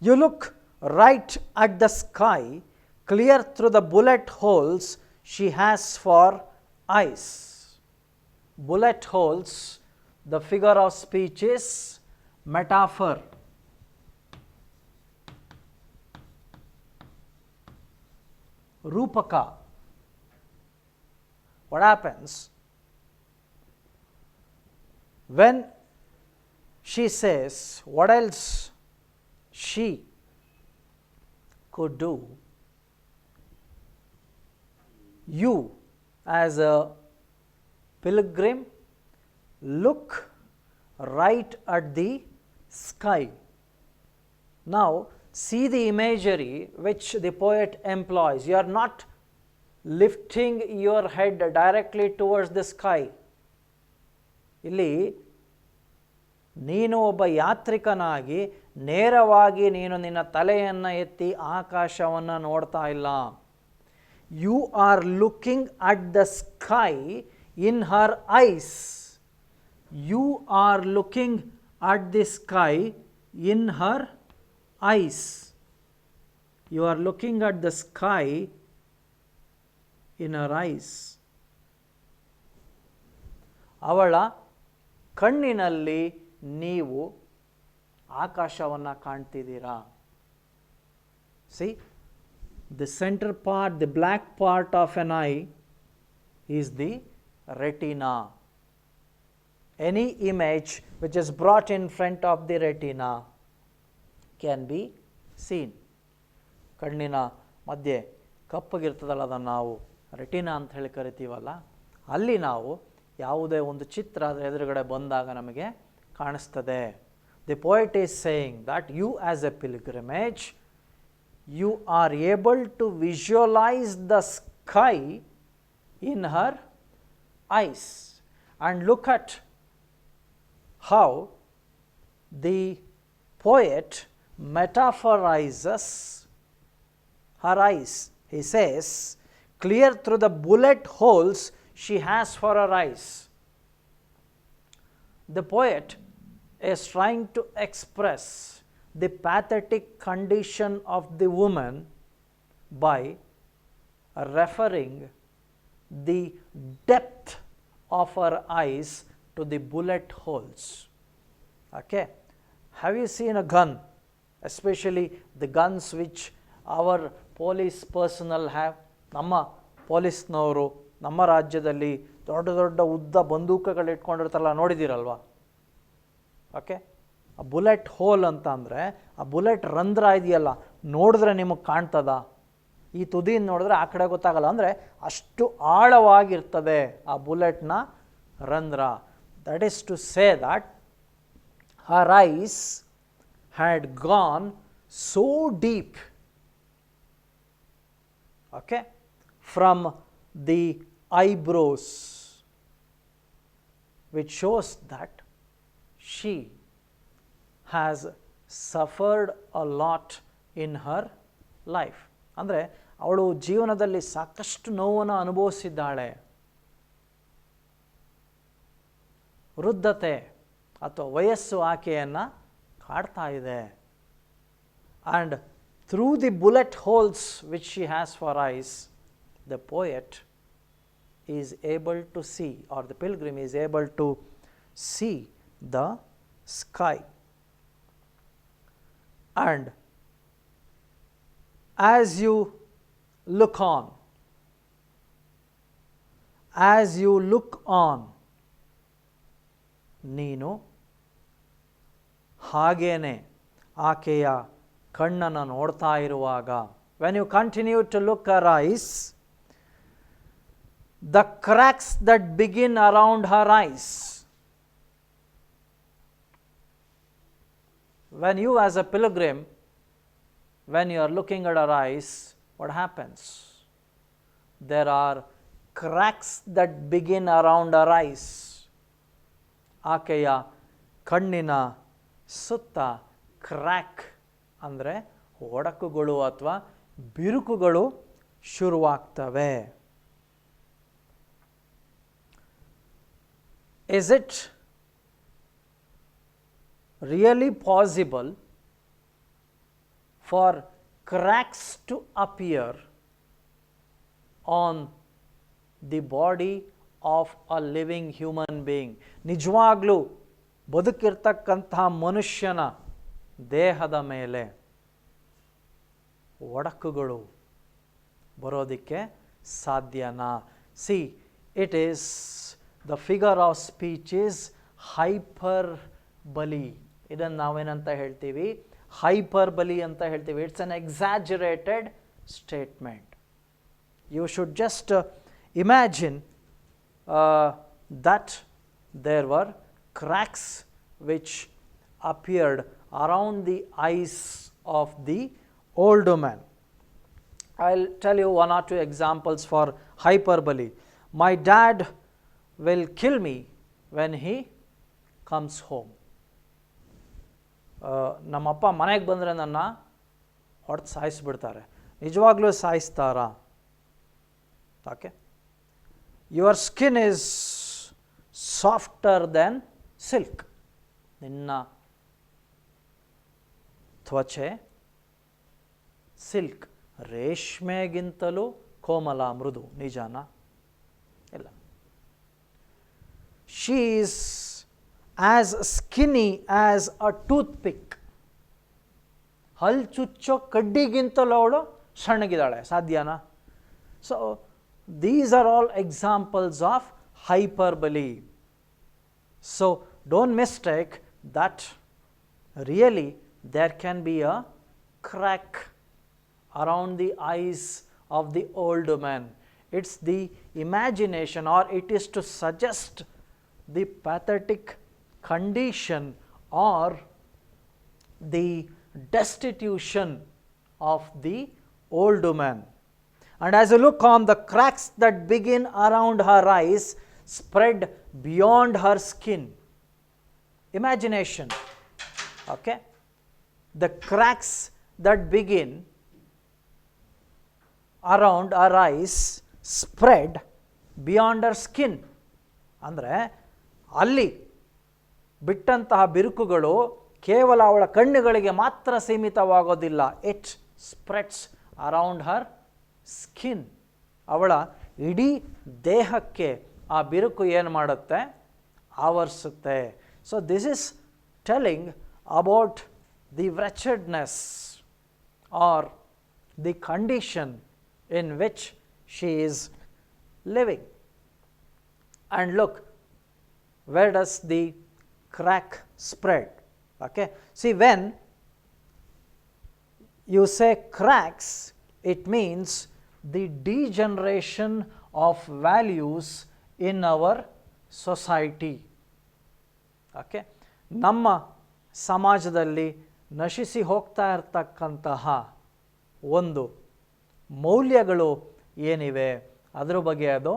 A: You look right at the sky, clear through the bullet holes she has for eyes. Bullet holes, the figure of speech is metaphor. Rupaka. What happens when she says what else she could do? You as a pilgrim look right at the sky. Now, see the imagery which the poet employs. You are not lifting your head directly towards the sky. ಇಲ್ಲಿ ನೀನು ಒಬ್ಬ ಯಾತ್ರಿಕನಾಗಿ ನೇರವಾಗಿ ನೀನು ನಿನ್ನ ತಲೆಯನ್ನು ಎತ್ತಿ ಆಕಾಶವನ್ನು ನೋಡ್ತಾ ಇಲ್ಲ. You are looking at the sky in her eyes. You are looking at the sky in her eyes. You are looking at the sky in her eyes. ಅವಳ ಕಣ್ಣಿನಲ್ಲಿ ನೀವು ಆಕಾಶವನ್ನು ಕಾಣ್ತಿದ್ದೀರಾ. See, the center part, the black part of an eye is the retina. Any image which is brought in front of the retina can be seen. ಕಣ್ಣಿನ ಮಧ್ಯೆ ಕಪ್ಪಗಿರ್ತದಲ್ಲ, ಅದನ್ನು ನಾವು retina ಅಂತ ಹೇಳಿ ಕರಿತೀವಲ್ಲ, ಅಲ್ಲಿ ನಾವು ಯಾವುದೇ ಒಂದು ಚಿತ್ರ ಅದರ ಎದುರುಗಡೆ ಬಂದಾಗ ನಮಗೆ ಕಾಣಿಸ್ತದೆ. The poet is saying that you as a pilgrimage, you are able to visualize the sky in her eyes and look at how the poet metaphorizes her eyes. He says, clear through the bullet holes she has for her eyes. The poet is trying to express the pathetic condition of the woman by referring the depth of her eyes to the bullet holes. Okay? Have you seen a gun? Especially the guns which our police personnel have. ನಮ್ಮ ಪೊಲೀಸ್ನವರು ನಮ್ಮ ರಾಜ್ಯದಲ್ಲಿ ದೊಡ್ಡ ದೊಡ್ಡ ಉದ್ದ ಬಂದೂಕಗಳು ಇಟ್ಕೊಂಡಿರ್ತಾರಲ್ಲ, ನೋಡಿದ್ದೀರಲ್ವ? Okay, ಆ bullet hole ಅಂತ ಅಂದರೆ ಆ ಬುಲೆಟ್ ರಂಧ್ರ ಇದೆಯಲ್ಲ, ನೋಡಿದ್ರೆ ನಿಮಗೆ ಕಾಣ್ತದ? ಈ ತುದಿಯಿಂದ ನೋಡಿದ್ರೆ ಆ ಕಡೆ ಗೊತ್ತಾಗಲ್ಲ, ಅಂದರೆ ಅಷ್ಟು ಆಳವಾಗಿರ್ತದೆ ಆ ಬುಲೆಟ್ನ ರಂಧ್ರ. That is to say that her eyes had gone so deep, okay, from the eyebrows, which shows that she has suffered a lot in her life. ಅಂದರೆ ಅವಳು ಜೀವನದಲ್ಲಿ ಸಾಕಷ್ಟು ನೋವನ್ನು ಅನುಭವಿಸಿದ್ದಾಳೆ. ವೃದ್ಧತೆ ಅಥವಾ ವಯಸ್ಸು ಆಕೆಯನ್ನು ಕಾಡ್ತಾ ಇದೆ. And through the bullet holes which she has for eyes, the poet is able to see, or the pilgrim is able to see the sky. And as you look on, as you look on, ನೀನು ಹಾಗೇನೆ ಆಕೆಯ ಕಣ್ಣನ್ನು ನೋಡ್ತಾ ಇರುವಾಗ, when you continue to look her eyes, the cracks that begin around her eyes, when you as a pilgrim, when you are looking at her eyes, what happens? There are cracks that begin around her eyes. ಆಕೆಯ ಕಣ್ಣಿನ ಸುತ್ತ crack ಅಂದರೆ ಒಡಕುಗಳು ಅಥವಾ ಬಿರುಕುಗಳು ಶುರುವಾಗ್ತವೆ. Is it really possible for cracks to appear on the body of a living human being? ನಿಜವಾಗ್ಲೂ ಬದುಕಿರ್ತಕ್ಕಂತಹ ಮನುಷ್ಯನ ದೇಹದ ಮೇಲೆ ಒಡಕುಗಳು ಬರೋದಕ್ಕೆ ಸಾಧ್ಯನಾ? See, it is the figure of speech is hyperbole. ಇದನ್ನು ನಾವೇನಂತ ಹೇಳ್ತೀವಿ? ಹೈಪರ್ಬಲಿ ಅಂತ ಹೇಳ್ತೀವಿ. It's an exaggerated statement. You should just imagine that there were cracks which appeared around the eyes of the old man. I'll tell you one or two examples for hyperbole. My dad will kill me when he comes home. ನಮ್ಮಪ್ಪ ಮನೆಗೆ ಬಂದರೆ ನನ್ನ ಹೊಡೆದು ಸಾಯಿಸ್ಬಿಡ್ತಾರೆ. ನಿಜವಾಗ್ಲೂ ಸಾಯಿಸ್ತಾರಾ? Okay. Your skin is softer than silk. ನಿನ್ನ ತ್ವಚೆ ಸಿಲ್ಕ್, ರೇಷ್ಮೆಗಿಂತಲೂ ಕೋಮಲ, ಮೃದು. ನಿಜಾನ? ಇಲ್ಲ. She is as skinny as a toothpick. ಹಲ್ ಚುಚ್ಚೋ ಕಡ್ಡಿಗಿಂತಲೂ ಅವಳು ಸಣ್ಣಗಿದ್ದಾಳೆ. ಸಾಧ್ಯನಾ? So these are all examples of hyperbole. So don't mistake that really there can be a crack around the eyes of the old man. It's the imagination, or it is to suggest the pathetic condition or the destitution of the old man. And as you look on, the cracks that begin around her eyes spread beyond her skin. Imagination. Okay? The cracks that begin around her eyes spread beyond her skin. ಅಂದರೆ ಅಲ್ಲಿ ಬಿಟ್ಟಂತಹ ಬಿರುಕುಗಳು ಕೇವಲ ಅವಳ ಕಣ್ಣುಗಳಿಗೆ ಮಾತ್ರ ಸೀಮಿತವಾಗೋದಿಲ್ಲ. It spreads around her skin. ಅವಳ ಇಡೀ ದೇಹಕ್ಕೆ ಆ ಬಿರುಕು ಏನು ಮಾಡುತ್ತೆ? ಆವರಿಸುತ್ತೆ. So this is telling about the wretchedness or the condition in which she is living. And look, where does the crack spread? Okay, see, when you say cracks, it means the degeneration of values in our society. Okay, ನಮ್ಮ ಸಮಾಜದಲ್ಲಿ ನಶಿಸಿ ಹೋಗ್ತಾ ಇರತಕ್ಕಂತಹ ಒಂದು ಮೌಲ್ಯಗಳು ಏನಿವೆ ಅದರ ಬಗ್ಗೆ ಅದು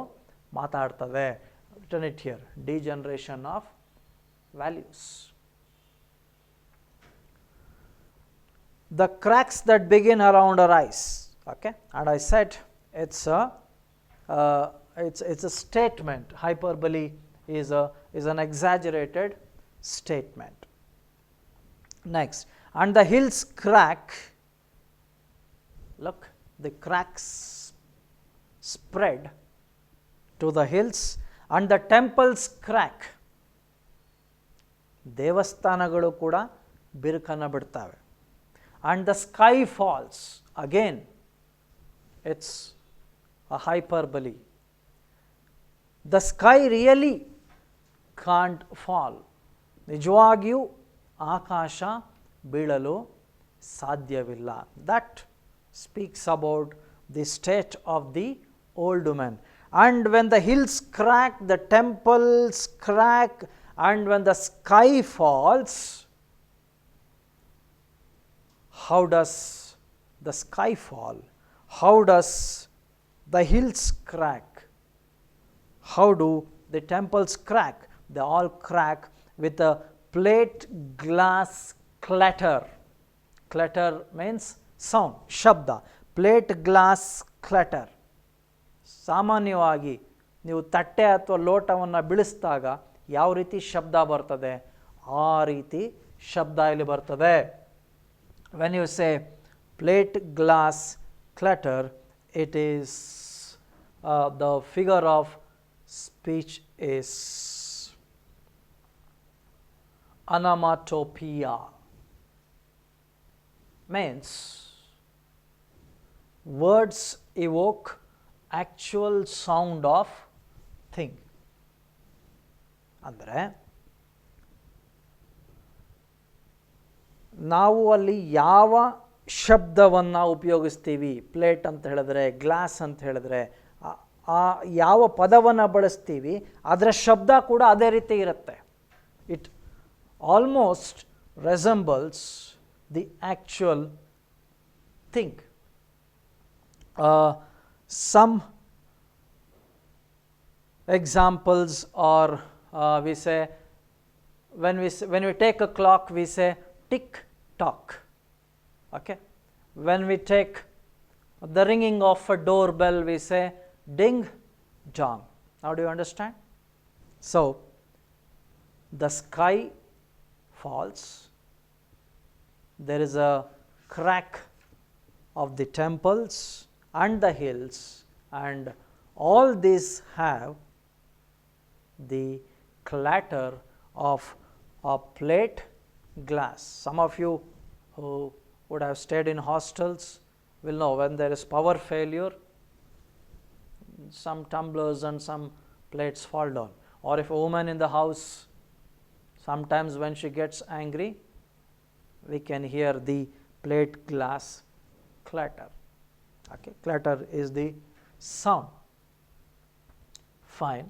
A: ಮಾತಾಡ್ತದೆ. Written it here, degeneration of values. The cracks that begin around our eyes. Okay, and I said it's a statement. Hyperbole is an exaggerated statement. Next, and the hills crack. Look, the cracks spread to the hills, and the temples crack. ದೇವಸ್ಥಾನಗಳು ಕೂಡ ಬಿರುಕನ್ನು ಬಿಡ್ತವೆ. And the sky falls. Again, it's a hyperbole. The sky really can't fall. ನಿಜವಾಗಿಯೂ ಆಕಾಶ ಬೀಳಲು ಸಾಧ್ಯವಿಲ್ಲ. That speaks about the state of the old man. And when the hills crack, the temples crack, and when the sky falls, how does the sky fall? How does the hills crack? How do the temples crack? They all crack with a plate glass clatter. Clatter means sound, shabda. Plate glass clatter. ಸಾಮಾನ್ಯವಾಗಿ ನೀವು ತಟ್ಟೆ ಅಥವಾ ಲೋಟವನ್ನು ಬಿಡಿಸಿದಾಗ ಯಾವ ರೀತಿ ಶಬ್ದ ಬರ್ತದೆ ಆ ರೀತಿ ಶಬ್ದ ಇಲ್ಲಿ ಬರ್ತದೆ. When you say plate glass clatter, it is the figure of speech is onomatopoeia. Means words evoke actual sound of thing. ಅಂದರೆ ನಾವು ಅಲ್ಲಿ ಯಾವ ಶಬ್ದವನ್ನು ಉಪಯೋಗಿಸ್ತೀವಿ, ಪ್ಲೇಟ್ ಅಂತ ಹೇಳಿದ್ರೆ, ಗ್ಲಾಸ್ ಅಂತ ಹೇಳಿದ್ರೆ, ಆ ಯಾವ ಪದವನ್ನು ಬಳಸ್ತೀವಿ ಅದರ ಶಬ್ದ ಕೂಡ ಅದೇ ರೀತಿ ಇರುತ್ತೆ. It almost resembles the actual thing. Some examples are, we say, when we take a clock, we say tick tock. Okay, when we take the ringing of a doorbell, we say ding dong. Now do you understand? So the sky falls, there is a crack of the temples and the hills, and all these have the clatter of a plate glass. Some of you who would have stayed in hostels will know when there is power failure, some tumblers and some plates fall down. Or if a woman in the house, sometimes when she gets angry, we can hear the plate glass clatter. Okay, clatter is the sound. Fine.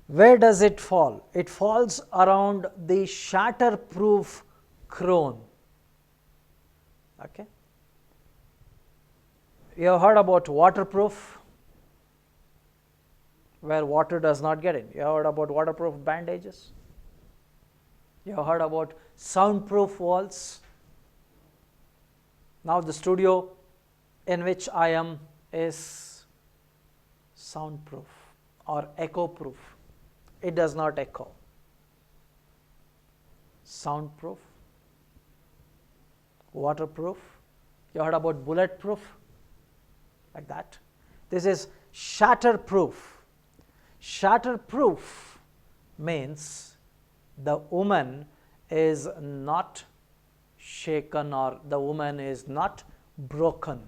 A: Where does it fall? It falls around the shatterproof crown. Okay. You have heard about waterproof, where water does not get in. You have heard about waterproof bandages. You have heard about soundproof walls. Now the studio in which I am is soundproof or echo proof. It does not echo. Soundproof, waterproof. You heard about bulletproof, like that. This is shatterproof. Shatterproof means the woman is not shaken, or the woman is not broken.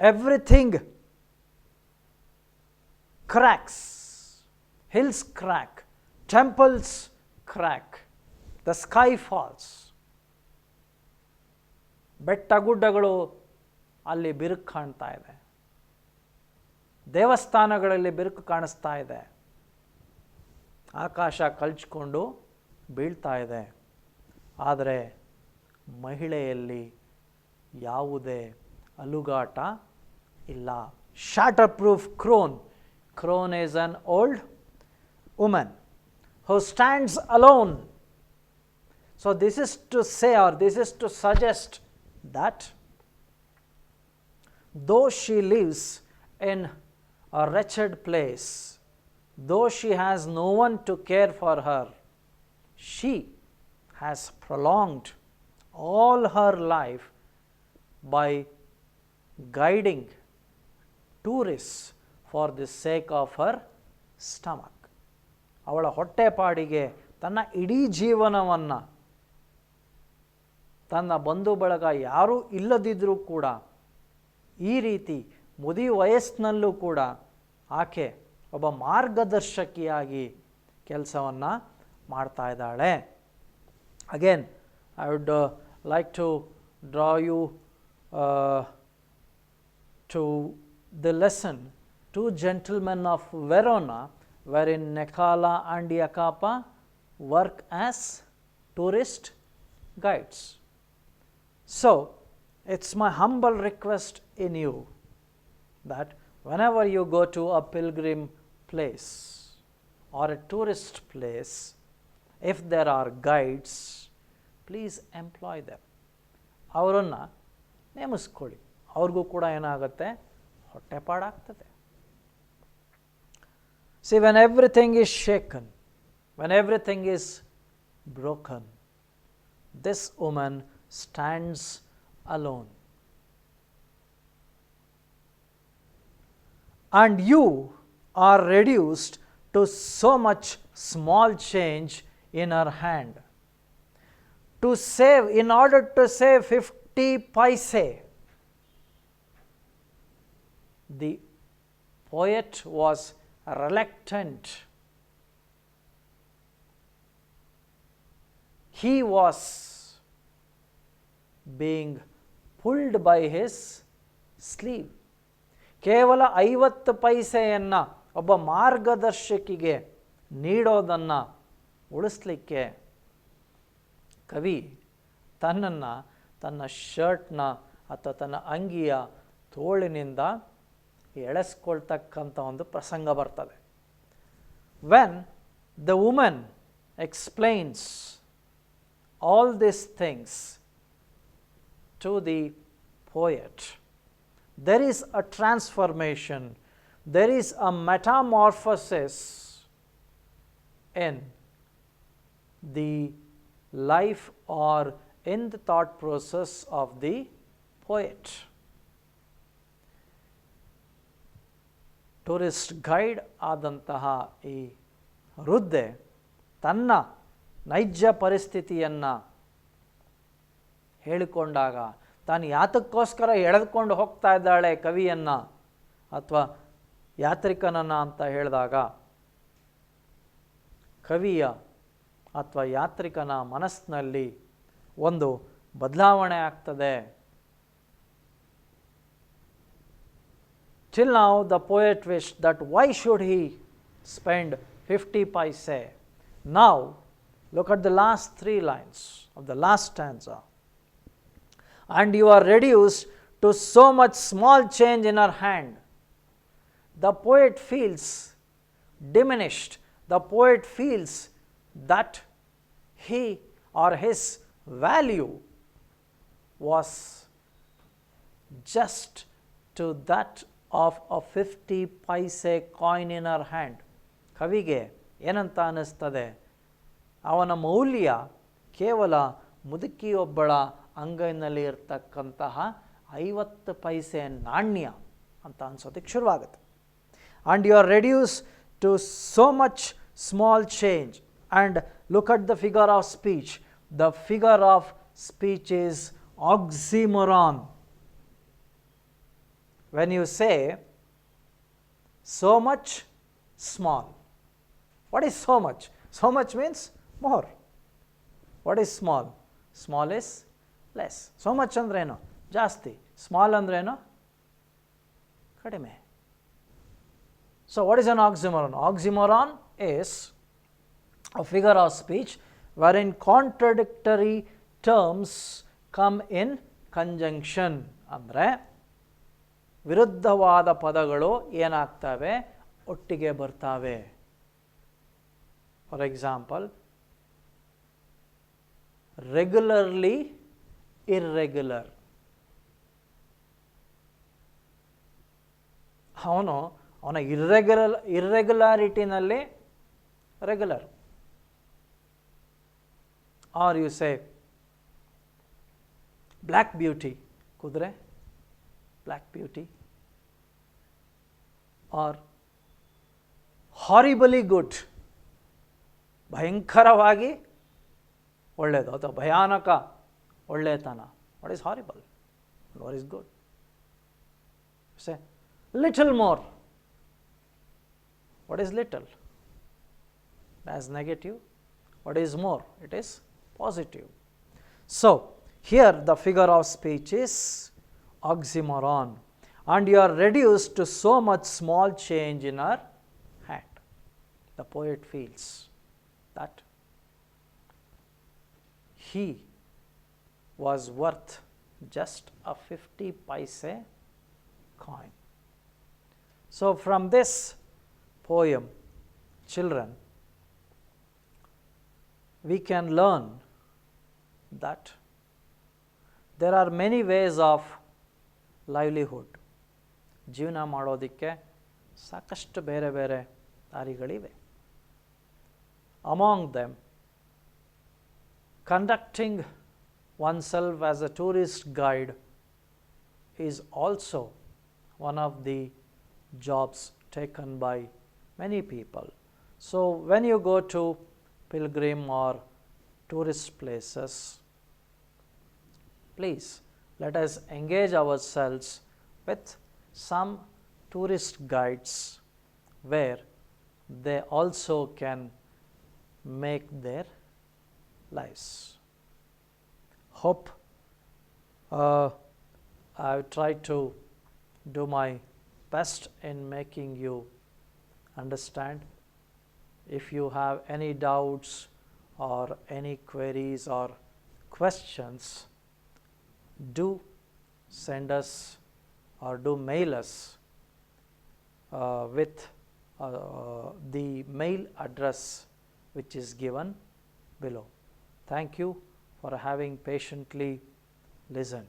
A: Everything cracks. Hills crack, temples crack, the sky falls. ಬೆಟ್ಟ ಗುಡ್ಡಗಳು ಅಲ್ಲಿ ಬಿರುಕು ಕಾಣ್ತಾ ಇದೆ, ದೇವಸ್ಥಾನಗಳಲ್ಲಿ ಬಿರುಕು ಕಾಣಿಸ್ತಾ ಇದೆ, ಆಕಾಶ ಕಳಚಿಕೊಂಡು ಬೀಳ್ತಾ ಇದೆ. ಆದರೆ ಮಹಿಳೆಯಲ್ಲಿ ಯಾವುದೇ ಅಲುಗಾಟ ಇಲ್ಲ. Shatterproof crone. Crone is an old woman who stands alone. So this is to say, or this is to suggest, that though she lives in a wretched place, though she has no one to care for her, she has prolonged all her life by guiding tourists for the sake of her stomach. ಅವಳ ಹೊಟ್ಟೆಪಾಡಿಗೆ ತನ್ನ ಇಡೀ ಜೀವನವನ್ನು, ತನ್ನ ಬಂಧು ಬಳಗ ಯಾರೂ ಇಲ್ಲದಿದ್ದರೂ ಕೂಡ, ಈ ರೀತಿ ಮುದಿ ವಯಸ್ಸಿನಲ್ಲೂ ಕೂಡ ಆಕೆ ಒಬ್ಬ ಮಾರ್ಗದರ್ಶಕಿಯಾಗಿ ಕೆಲಸವನ್ನು ಮಾಡ್ತಾ ಇದ್ದಾಳೆ. Again I would like to draw you to the lesson, Two Gentlemen of Verona, wherein Necala and Jacapa work as tourist guides. So it's my humble request in you that whenever you go to a pilgrim place or a tourist place, if there are guides, please employ them. ಅವರನ್ನು ನೇಮಿಸ್ಕೊಳ್ಳಿ. ಅವ್ರಿಗೂ ಕೂಡ ಏನಾಗುತ್ತೆ, ಹೊಟ್ಟೆಪಾಡಾಗ್ತದೆ. See, when everything is shaken, when everything is broken, this woman stands alone. And you are reduced to so much small change in her hand. To save, in order to save 50 paise, the poet was reluctant. He was being pulled by his sleeve. ಕೇವಲ 50 ಪೈಸೆಯನ್ನು ಒಬ್ಬ ಮಾರ್ಗದರ್ಶಕಿಗೆ ನೀಡೋದನ್ನು ಉಳಿಸ್ಲಿಕ್ಕೆ ಕವಿ ತನ್ನನ್ನು ತನ್ನ ಶರ್ಟ್ನ ಅಥವಾ ತನ್ನ ಅಂಗಿಯ ತೋಳಿನಿಂದ ಎಳೆಸ್ಕೊಳ್ತಕ್ಕಂಥ ಒಂದು ಪ್ರಸಂಗ ಬರ್ತದೆ. When the woman explains all these things to the poet, there is a transformation, there is a metamorphosis in the life or in the thought process of the poet. Tourist guide ಆದಂತಹ ಈ ವೃದ್ಧೆ ತನ್ನ ನೈಜ ಪರಿಸ್ಥಿತಿಯನ್ನು ಹೇಳಿಕೊಂಡಾಗ ತಾನು ಯಾತಕ್ಕೋಸ್ಕರ ಎಳೆದುಕೊಂಡು ಹೋಗ್ತಾ ಇದ್ದಾಳೆ ಕವಿಯನ್ನು ಅಥವಾ ಯಾತ್ರಿಕನನ್ನು ಅಂತ ಹೇಳಿದಾಗ ಕವಿಯ ಅಥವಾ ಯಾತ್ರಿಕನ ಮನಸ್ಸಿನಲ್ಲಿ ಒಂದು ಬದಲಾವಣೆ ಆಗ್ತದೆ. Till now the poet wished that why should he spend 50 paise. Now look at the last 3 lines of the last stanza. And you are reduced to so much small change in her hand. The poet feels diminished. The poet feels that he or his value was just to that of a 50 paise coin in her hand. ಕವಿಗೆ ಏನಂತ ಅನ್ನಿಸ್ತದೆ, ಅವನ ಮೌಲ್ಯ ಕೇವಲ ಮುದುಕಿಯೊಬ್ಬಳ ಅಂಗೈನಲ್ಲಿ ಇರ್ತಕ್ಕಂತಹ 50 ಪೈಸೆ ನಾಣ್ಯ ಅಂತ ಅನ್ಸೋದಕ್ಕೆ ಶುರುವಾಗುತ್ತೆ. And you are reduce to so much small change. And look at the figure of speech. The figure of speech is oxymoron. When you say so much small, what is so much? So much means more. What is small? Small is less. So much ಅಂದ್ರೇನು? ಜಾಸ್ತಿ. Small ಅಂದ್ರೇನು? ಕಡಿಮೆ. So what is an oxymoron? Oxymoron is a figure of speech wherein contradictory terms come in conjunction. ಅಂದರೆ ವಿರುದ್ಧವಾದ ಪದಗಳು ಏನಾಗ್ತವೆ, ಒಟ್ಟಿಗೆ ಬರ್ತಾವೆ. For example, regularly irregular. ಅವನ ಇರ್ರೆಗ್ಯುಲಾರಿಟಿನಲ್ಲಿ regular. Are you say black beauty, ಕುದುರೆ, black beauty. Are horribly good, ಭಯಂಕರವಾಗಿ ಒಳ್ಳೆಯದು ಅಥವಾ ಭಯಾನಕ ಒಳ್ಳೆಯತನ. What is horrible, what is good? Say little more. What is little? As negative. What is more? It is positive. So here the figure of speech is oxymoron, and you are reduced to so much small change in her hand. The poet feels that he was worth just a 50 paise coin. So from this poem, children, we can learn that there are many ways of livelihood. ಜೀವನ ಮಾಡೋದಕ್ಕೆ ಸಾಕಷ್ಟು ಬೇರೆ ಬೇರೆ ದಾರಿಗಳಿವೆ. Among them, conducting oneself as a tourist guide is also one of the jobs taken by many people. So when you go to pilgrim or tourist places, please let us engage ourselves with some tourist guides where they also can make their lives. Hope I have tried to do my best in making you understand. If you have any doubts or any queries or questions, do send us or do mail us with the mail address which is given below. Thank you for having patiently listened.